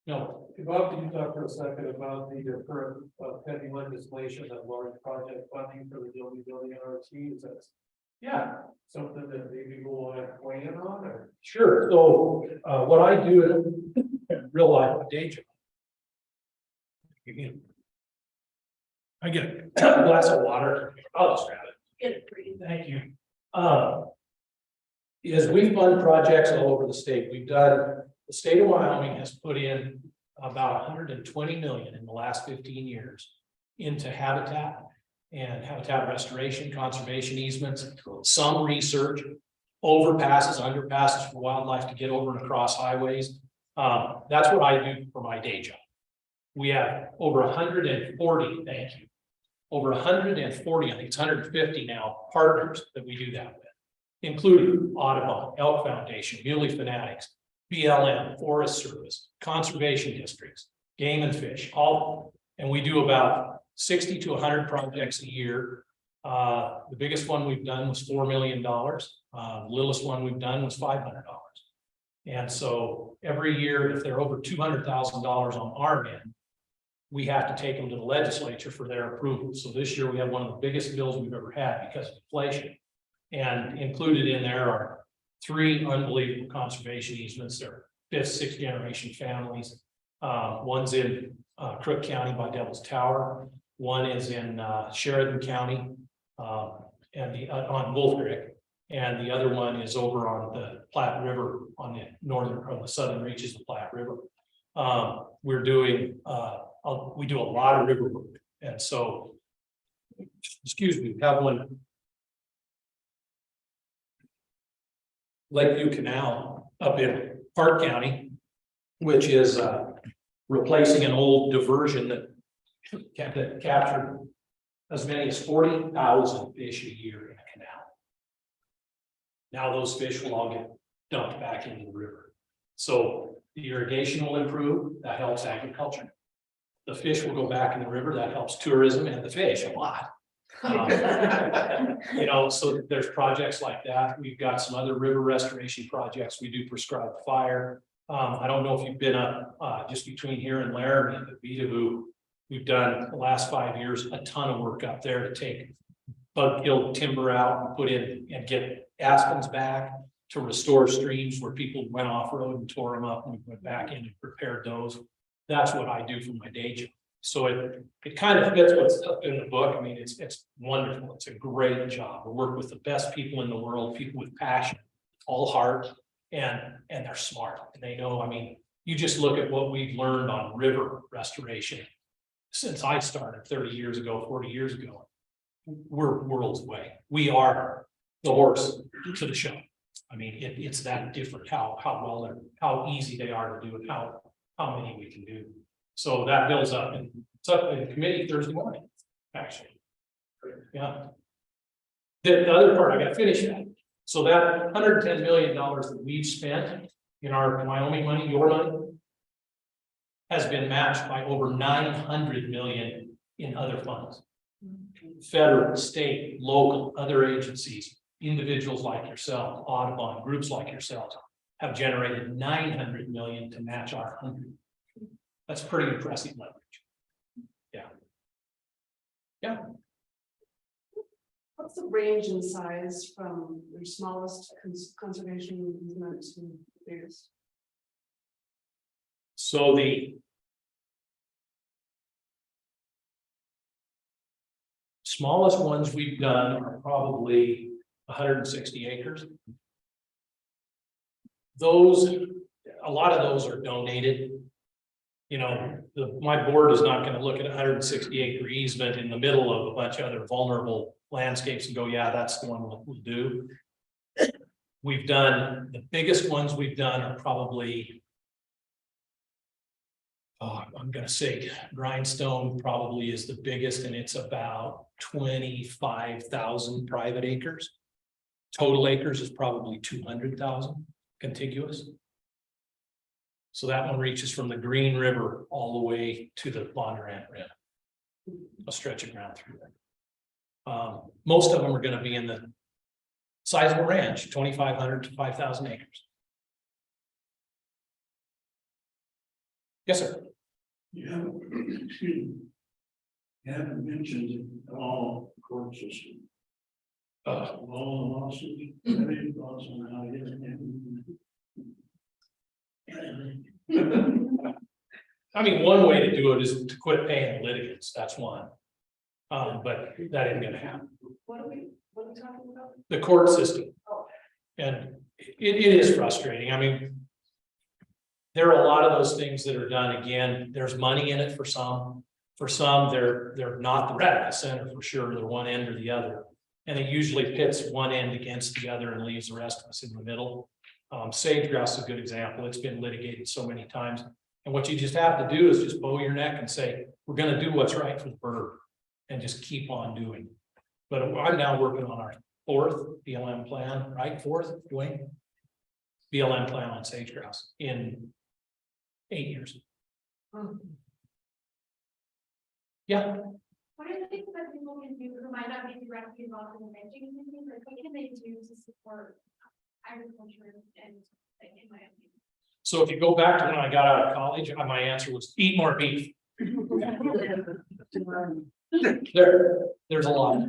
No. Bob, can you talk for a second about the current pending legislation that large project funding for the building RT? Is that something that maybe we'll weigh in on? Or? Sure. So what I do in real life, my day job, I get a glass of water. I'll just grab it. Get it for you. Thank you. As we fund projects all over the state, the state of Wyoming has put in about 120 million in the last 15 years into habitat and habitat restoration, conservation easements, some research, overpasses, underpasses for wildlife to get over and across highways. That's what I do for my day job. We have over 140, thank you, over 140, I think it's 150 now, partners that we do that with, including Audubon, Elk Foundation, Muley Fanatics, BLM, Forest Service, conservation districts, game and fish, all, and we do about 60 to 100 projects a year. The biggest one we've done was $4 million. The littlest one we've done was $500. And so every year, if they're over $200,000 on our end, we have to take them to the legislature for their approval. So this year we have one of the biggest bills we've ever had because of inflation. And included in there are 3 unbelievable conservation easements. They're 5th, 6th generation families. One's in Crook County by Devil's Tower. One is in Sheridan County and on Wolf Creek. And the other one is over on the Platte River on the northern or the southern reaches of the Platte River. We're doing we do a lot of river work. And so, excuse me, we have one Lakeview Canal up in Park County, which is replacing an old diversion that captured as many as 40,000 fish a year in a canal. Now those fish will all get dumped back into the river. So the irrigation will improve, that helps agriculture. The fish will go back in the river, that helps tourism and the fish a lot. You know, so there's projects like that. We've got some other river restoration projects. We do prescribed fire. I don't know if you've been up, just between here and Laramie at the Vidavoo. We've done the last 5 years, a ton of work up there to take bug-killed timber out and put in and get aspens back to restore streams where people went off-road and tore them up, and we went back in and repaired those. That's what I do for my day job. So it kind of fits what's up in the book. I mean, it's wonderful. It's a great job. We work with the best people in the world, people with passion, all heart, and they're smart. And they know, I mean, you just look at what we've learned on river restoration since I started 30 years ago, 40 years ago. We're worlds away. We are the horse to the show. I mean, it's that different how well they're, how easy they are to do, and how many we can do. So that builds up, and it's up in the committee Thursday morning, actually. Yeah. The other part, I got to finish that. So that $110 million that we've spent in our Wyoming money, your money, has been matched by over $900 million in other funds. Federal, state, local, other agencies, individuals like yourself, Audubon, groups like yourselves have generated $900 million to match our 100. That's pretty impressive leverage. Yeah. Yeah. What's the range in size from your smallest conservation easement to the biggest? So the smallest ones we've done are probably 160 acres. Those, a lot of those are donated. You know, my board is not going to look at 160 acre easement in the middle of a bunch of other vulnerable landscapes and go, yeah, that's the one we'll do. We've done, the biggest ones we've done are probably, I'm going to say Grindstone probably is the biggest, and it's about 25,000 private acres. Total acres is probably 200,000 contiguous. So that one reaches from the Green River all the way to the Bondurant Rim, a stretch of ground through there. Most of them are going to be in the size of a ranch, 2,500 to 5,000 acres. Yes, sir. You haven't, excuse me, you haven't mentioned the all court system. All the lawsuits, any thoughts on how to get it? I mean, one way to do it is to quit paying the litigants. That's one. But that ain't gonna happen. What are we talking about? The court system. And it is frustrating. I mean, there are a lot of those things that are done. Again, there's money in it for some. For some, they're not the radical center for sure. They're one end or the other. And it usually pits one end against the other and leaves the rest of us in the middle. Sagegrass is a good example. It's been litigated so many times. And what you just have to do is just bow your neck and say, we're going to do what's right for the bird and just keep on doing. But I'm now working on our 4th BLM plan, right? 4th, Dwayne? BLM plan on sagegrass in 8 years. Yeah. What are the things that people can do who might not be directly involved in the ranching community? Like, what can they do to support agriculture and, like, in my opinion? So if you go back to when I got out of college, my answer was eat more beef. There's a lot.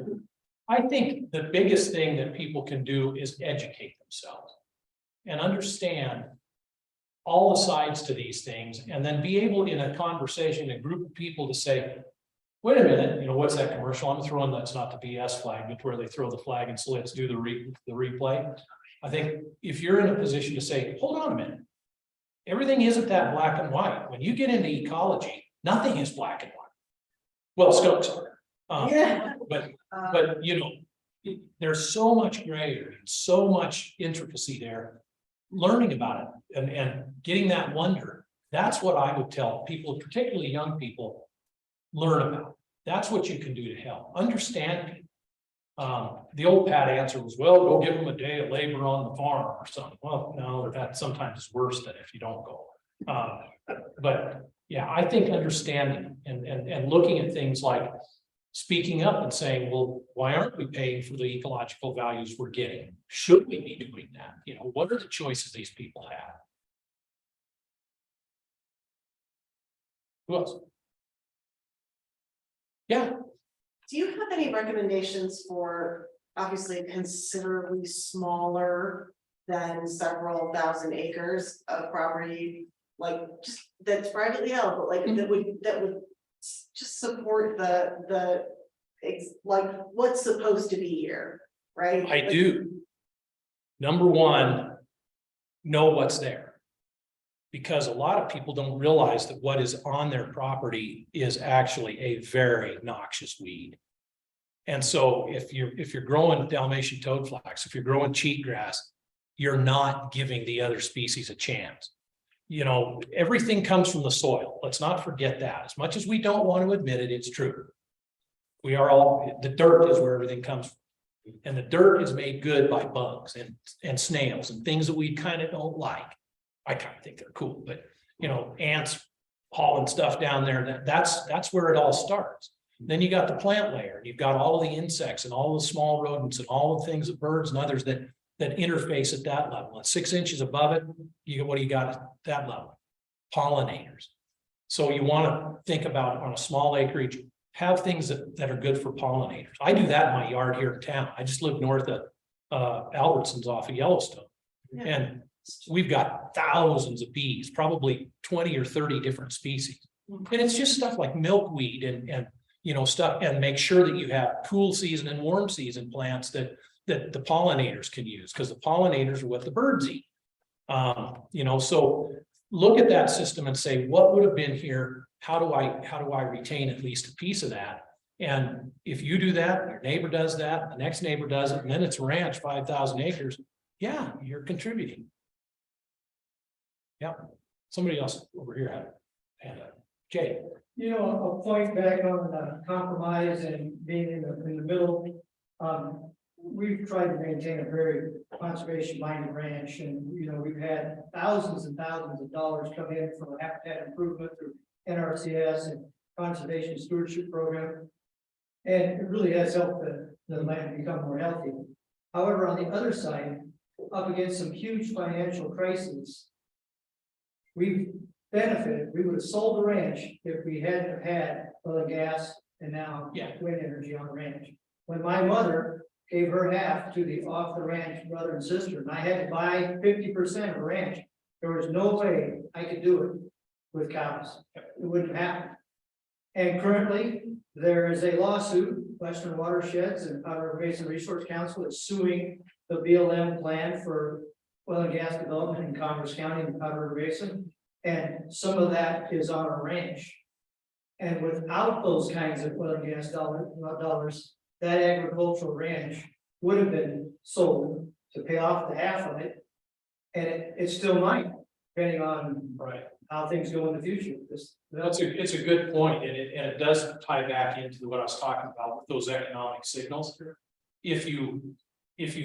I think the biggest thing that people can do is educate themselves and understand all the sides to these things, and then be able in a conversation, a group of people to say, wait a minute, you know, what's that commercial? I'm throwing, that's not the BS flag, but where they throw the flag and so let's do the replay. I think if you're in a position to say, hold on a minute, everything isn't that black and white. When you get into ecology, nothing is black and white. Well, skunks are. But you know, there's so much gray area, so much intricacy there. Learning about it and getting that wonder, that's what I would tell people, particularly young people, learn about. That's what you can do to help, understand people. The old pat answer was, well, go give them a day of labor on the farm or something. Well, no, that sometimes is worse than if you don't go. But yeah, I think understanding and looking at things like speaking up and saying, well, why aren't we paying for the ecological values we're getting? Should we be doing that? You know, what are the choices these people have? Who else? Yeah. Do you have any recommendations for obviously considerably smaller than several thousand acres of property? Like just that's privately held, but like that would just support like what's supposed to be here, right? I do. Number one, know what's there. Because a lot of people don't realize that what is on their property is actually a very noxious weed. And so if you're growing Dalmatian toadflax, if you're growing cheatgrass, you're not giving the other species a chance. You know, everything comes from the soil. Let's not forget that. As much as we don't want to admit it, it's true. We are all, the dirt is where everything comes from. And the dirt is made good by bugs and snails and things that we kind of don't like. I kind of think they're cool, but you know, ants hauling stuff down there, that's where it all starts. Then you got the plant layer, and you've got all of the insects and all the small rodents and all the things that birds and others that interface at that level. At 6 inches above it, what do you got at that level? Pollinators. So you want to think about on a small acreage, have things that are good for pollinators. I do that in my yard here in town. I just live north of Albertsons off of Yellowstone. Yeah. And we've got thousands of bees, probably 20 or 30 different species. And it's just stuff like milkweed and you know, stuff, and make sure that you have cool season and warm season plants that the pollinators can use, because the pollinators are what the birds eat. You know, so look at that system and say, what would have been here? How do I retain at least a piece of that? And if you do that, your neighbor does that, the next neighbor does it, and then it's a ranch, 5,000 acres. Yeah, you're contributing. Yep. Somebody else over here had a hand up. Jay. You know, a point back on the compromise and being in the middle. We've tried to maintain a very conservation minded ranch, and you know, we've had thousands and thousands of dollars come in from habitat improvement through NRCS and conservation stewardship program. And it really has helped the land become more healthy. However, on the other side, up against some huge financial crises, we've benefited. We would have sold the ranch if we hadn't have had oil and gas and now wind energy on the ranch. When my mother gave her half to the off the ranch brother and sister, and I had to buy 50% of the ranch, there was no way I could do it with cows. It wouldn't happen. And currently there is a lawsuit, Western Watersheds and Powder River Basin Resource Council is suing the BLM plan for oil and gas development in Commerce County and Powder River Basin. And some of that is on a ranch. And without those kinds of oil and gas dollars, that agricultural ranch would have been sold to pay off the half of it. And it still might, depending on how things go in the future. It's a good point, and it does tie back into what I was talking about with those economic signals. If you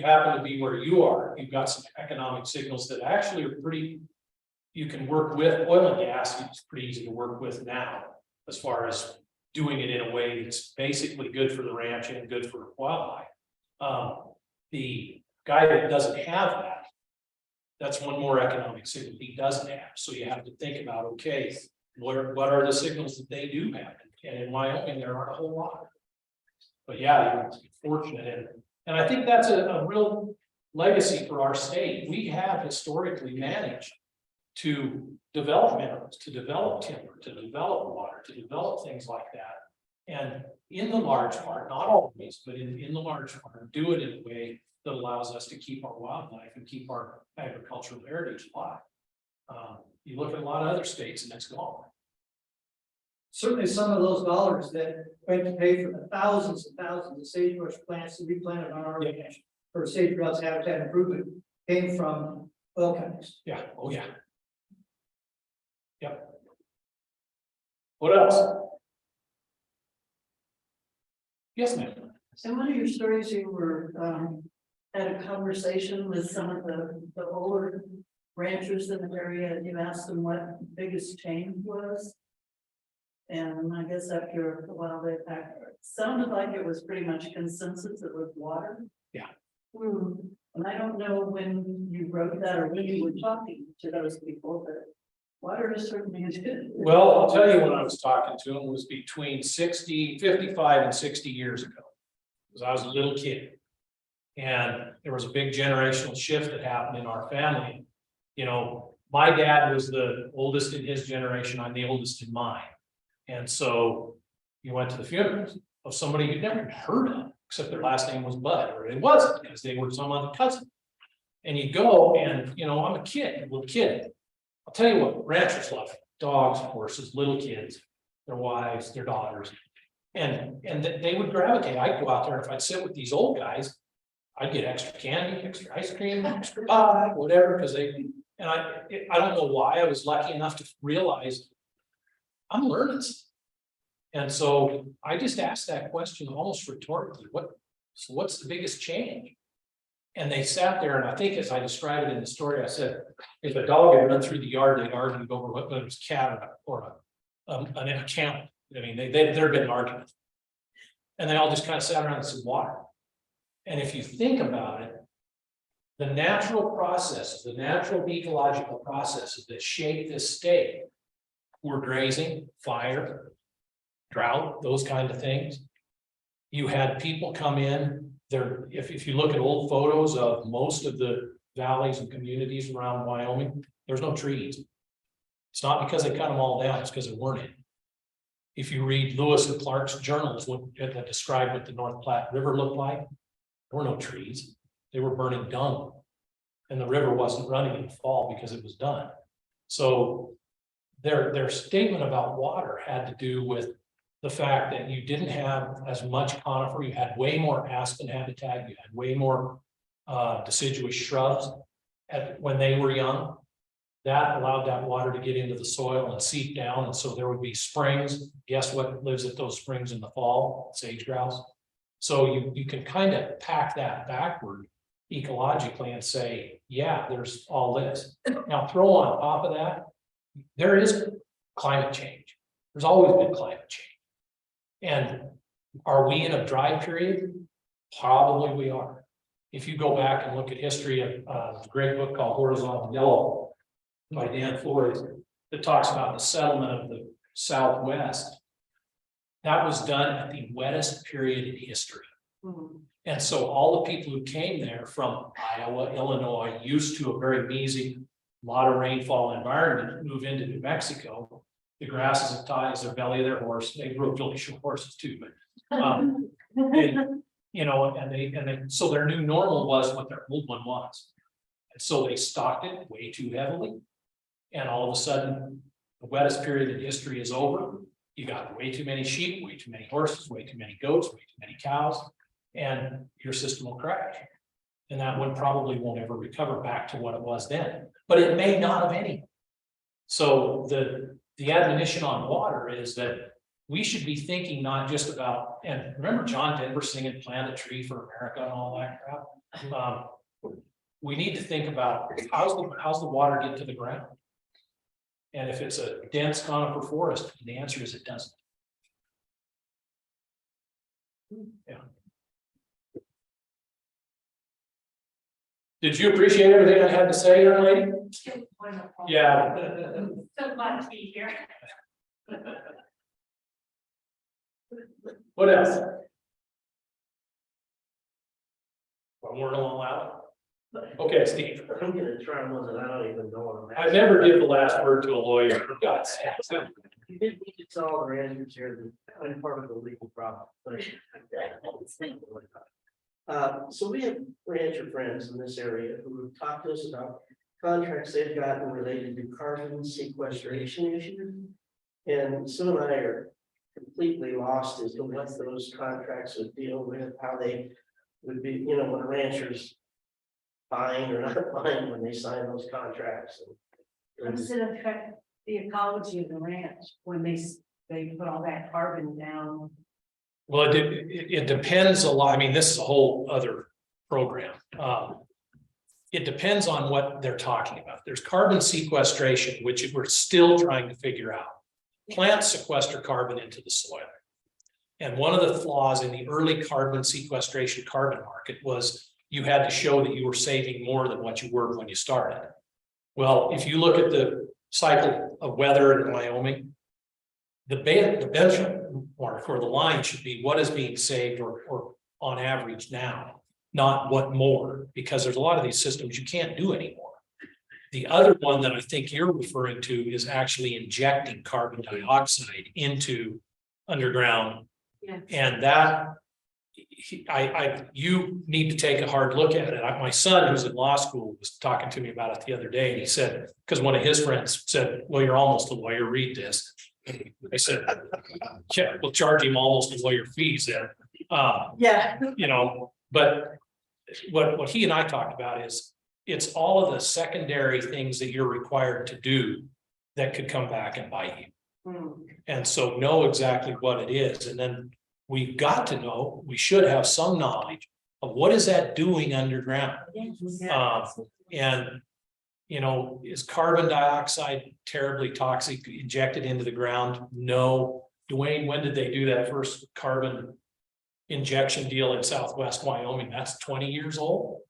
happen to be where you are, you've got some economic signals that actually are pretty. You can work with oil and gas. It's pretty easy to work with now, as far as doing it in a way that's basically good for the ranch and good for wildlife. The guy that doesn't have that, that's one more economic signal he doesn't have. So you have to think about, okay, what are the signals that they do have? And in Wyoming, there aren't a whole lot. But yeah, you're fortunate. And I think that's a real legacy for our state. We have historically managed to develop minerals, to develop timber, to develop water, to develop things like that. And in the large part, not always, but in the large part, do it in a way that allows us to keep our wildlife and keep our agricultural heritage alive. You look at a lot of other states and it's gone. Certainly some of those dollars that went to pay for the thousands and thousands of sagebrush plants that we planted on our ranch for sagebrush habitat improvement came from oil companies. Yeah, oh yeah. Yep. What else? Yes, ma'am. In one of your stories, you were, had a conversation with some of the older ranchers in the area, and you asked them what the biggest change was. And I guess after a while, it sounded like it was pretty much consensus, it was water. Yeah. And I don't know when you wrote that or when you were talking to those people, but water is certainly. Well, I'll tell you when I was talking to him was between 55 and 60 years ago. Because I was a little kid. And there was a big generational shift that happened in our family. You know, my dad was the oldest in his generation, I'm the oldest in mine. And so you went to the funerals of somebody you'd never even heard of, except their last name was Bud, or it wasn't, because they were some other cousin. And you go and, you know, I'm a kid, a little kid. I'll tell you what, ranchers love dogs, horses, little kids, their wives, their daughters. And they would gravitate. I'd go out there, and if I'd sit with these old guys, I'd get extra candy, extra ice cream, extra pie, whatever, because I don't know why I was lucky enough to realize I'm learning something. And so I just asked that question almost rhetorically, what's the biggest change? And they sat there, and I think as I described it in the story, I said, if a dog had run through the yard, they'd argue over whether it was a cat or an camel. I mean, there'd been an argument. And they all just kind of sat around and said water. And if you think about it, the natural processes, the natural ecological processes that shape this state were grazing, fire, drought, those kind of things. You had people come in there. If you look at old photos of most of the valleys and communities around Wyoming, there's no trees. It's not because they cut them all down, it's because there weren't any. If you read Lewis and Clark's journals that describe what the North Platte River looked like, there were no trees. They were burning dung. And the river wasn't running in the fall because it was done. So their statement about water had to do with the fact that you didn't have as much conifer, you had way more aspen habitat, you had way more deciduous shrubs when they were young. That allowed that water to get into the soil and seep down, and so there would be springs. Guess what lives at those springs in the fall? Sage grouse. So you can kind of pack that backward ecologically and say, yeah, there's all this. Now throw on top of that, there is climate change. There's always been climate change. And are we in a dry period? Probably we are. If you go back and look at history of a great book called Horizontal Yellow by Dan Flores, that talks about the settlement of the Southwest. That was done at the wettest period in history. And so all the people who came there from Iowa, Illinois, used to a very measly, lot of rainfall environment, move into New Mexico. The grass is as high as their belly of their horse. They grew up really short horses too, but you know, and they so their new normal was what their old one was. And so they stocked it way too heavily. And all of a sudden, the wettest period in history is over. You got way too many sheep, way too many horses, way too many goats, way too many cows, and your system will crash. And that one probably won't ever recover back to what it was then, but it may not have any. So the admonition on water is that we should be thinking not just about, and remember John Denver singing Plant a Tree for America and all that crap. We need to think about how's the water get to the ground? And if it's a dense conifer forest, the answer is it doesn't. Yeah. Did you appreciate everything I had to say, young lady? Yeah. So glad to be here. What else? One more allowed. Okay, Steve. I'm gonna try one that I don't even know. I never give the last word to a lawyer, for God's sake. You did need to tell all the ranchers here that I'm part of the legal problem. So we have rancher friends in this area who have talked to us about contracts they've gotten related to carbon sequestration issues. And Sue and I are completely lost as to what those contracts would deal with, how they would be, you know, when a rancher's buying or not buying when they sign those contracts. How does it affect the ecology of the ranch when they put all that carbon down Well, it depends a lot. I mean, this is a whole other program. It depends on what they're talking about. There's carbon sequestration, which we're still trying to figure out. Plants sequester carbon into the soil. And one of the flaws in the early carbon sequestration carbon market was you had to show that you were saving more than what you were when you started. Well, if you look at the cycle of weather in Wyoming, the benchmark or the line should be what is being saved or on average now, not what more, because there's a lot of these systems you can't do anymore. The other one that I think you're referring to is actually injecting carbon dioxide into underground. Yeah. And that you need to take a hard look at it. My son, who's in law school, was talking to me about it the other day, and he said, because one of his friends said, well, you're almost a lawyer, read this. I said, yeah, we'll charge him almost a lawyer fees then. Yeah. You know, but what he and I talked about is it's all of the secondary things that you're required to do that could come back and bite you. And so know exactly what it is. And then we've got to know, we should have some knowledge of what is that doing underground. And, you know, is carbon dioxide terribly toxic injected into the ground? No. Dwayne, when did they do that first carbon injection deal in Southwest Wyoming? That's 20 years old.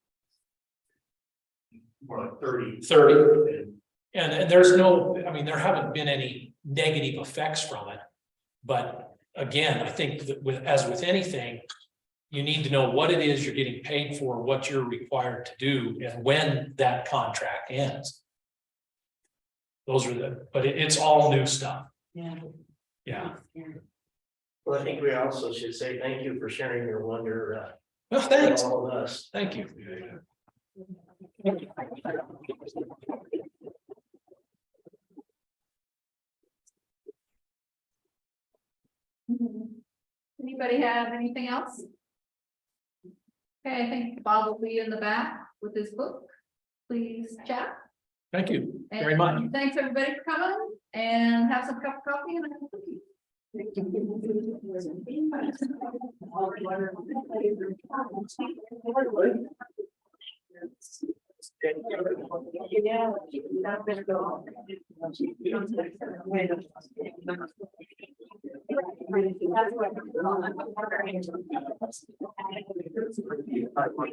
More like 30. 30. And there's no, I mean, there haven't been any negative effects from it. But again, I think that as with anything, you need to know what it is you're getting paid for, what you're required to do, and when that contract ends. Those are but it's all new stuff. Yeah. Yeah. Well, I think we also should say thank you for sharing your wonder. Well, thanks. All of us. Thank you. Anybody have anything else? Okay, I think Bob will be in the back with his book. Please chat. Thank you very much. And thanks everybody for coming, and have some cup of coffee and a cookie. Yeah. Not better go. That's what.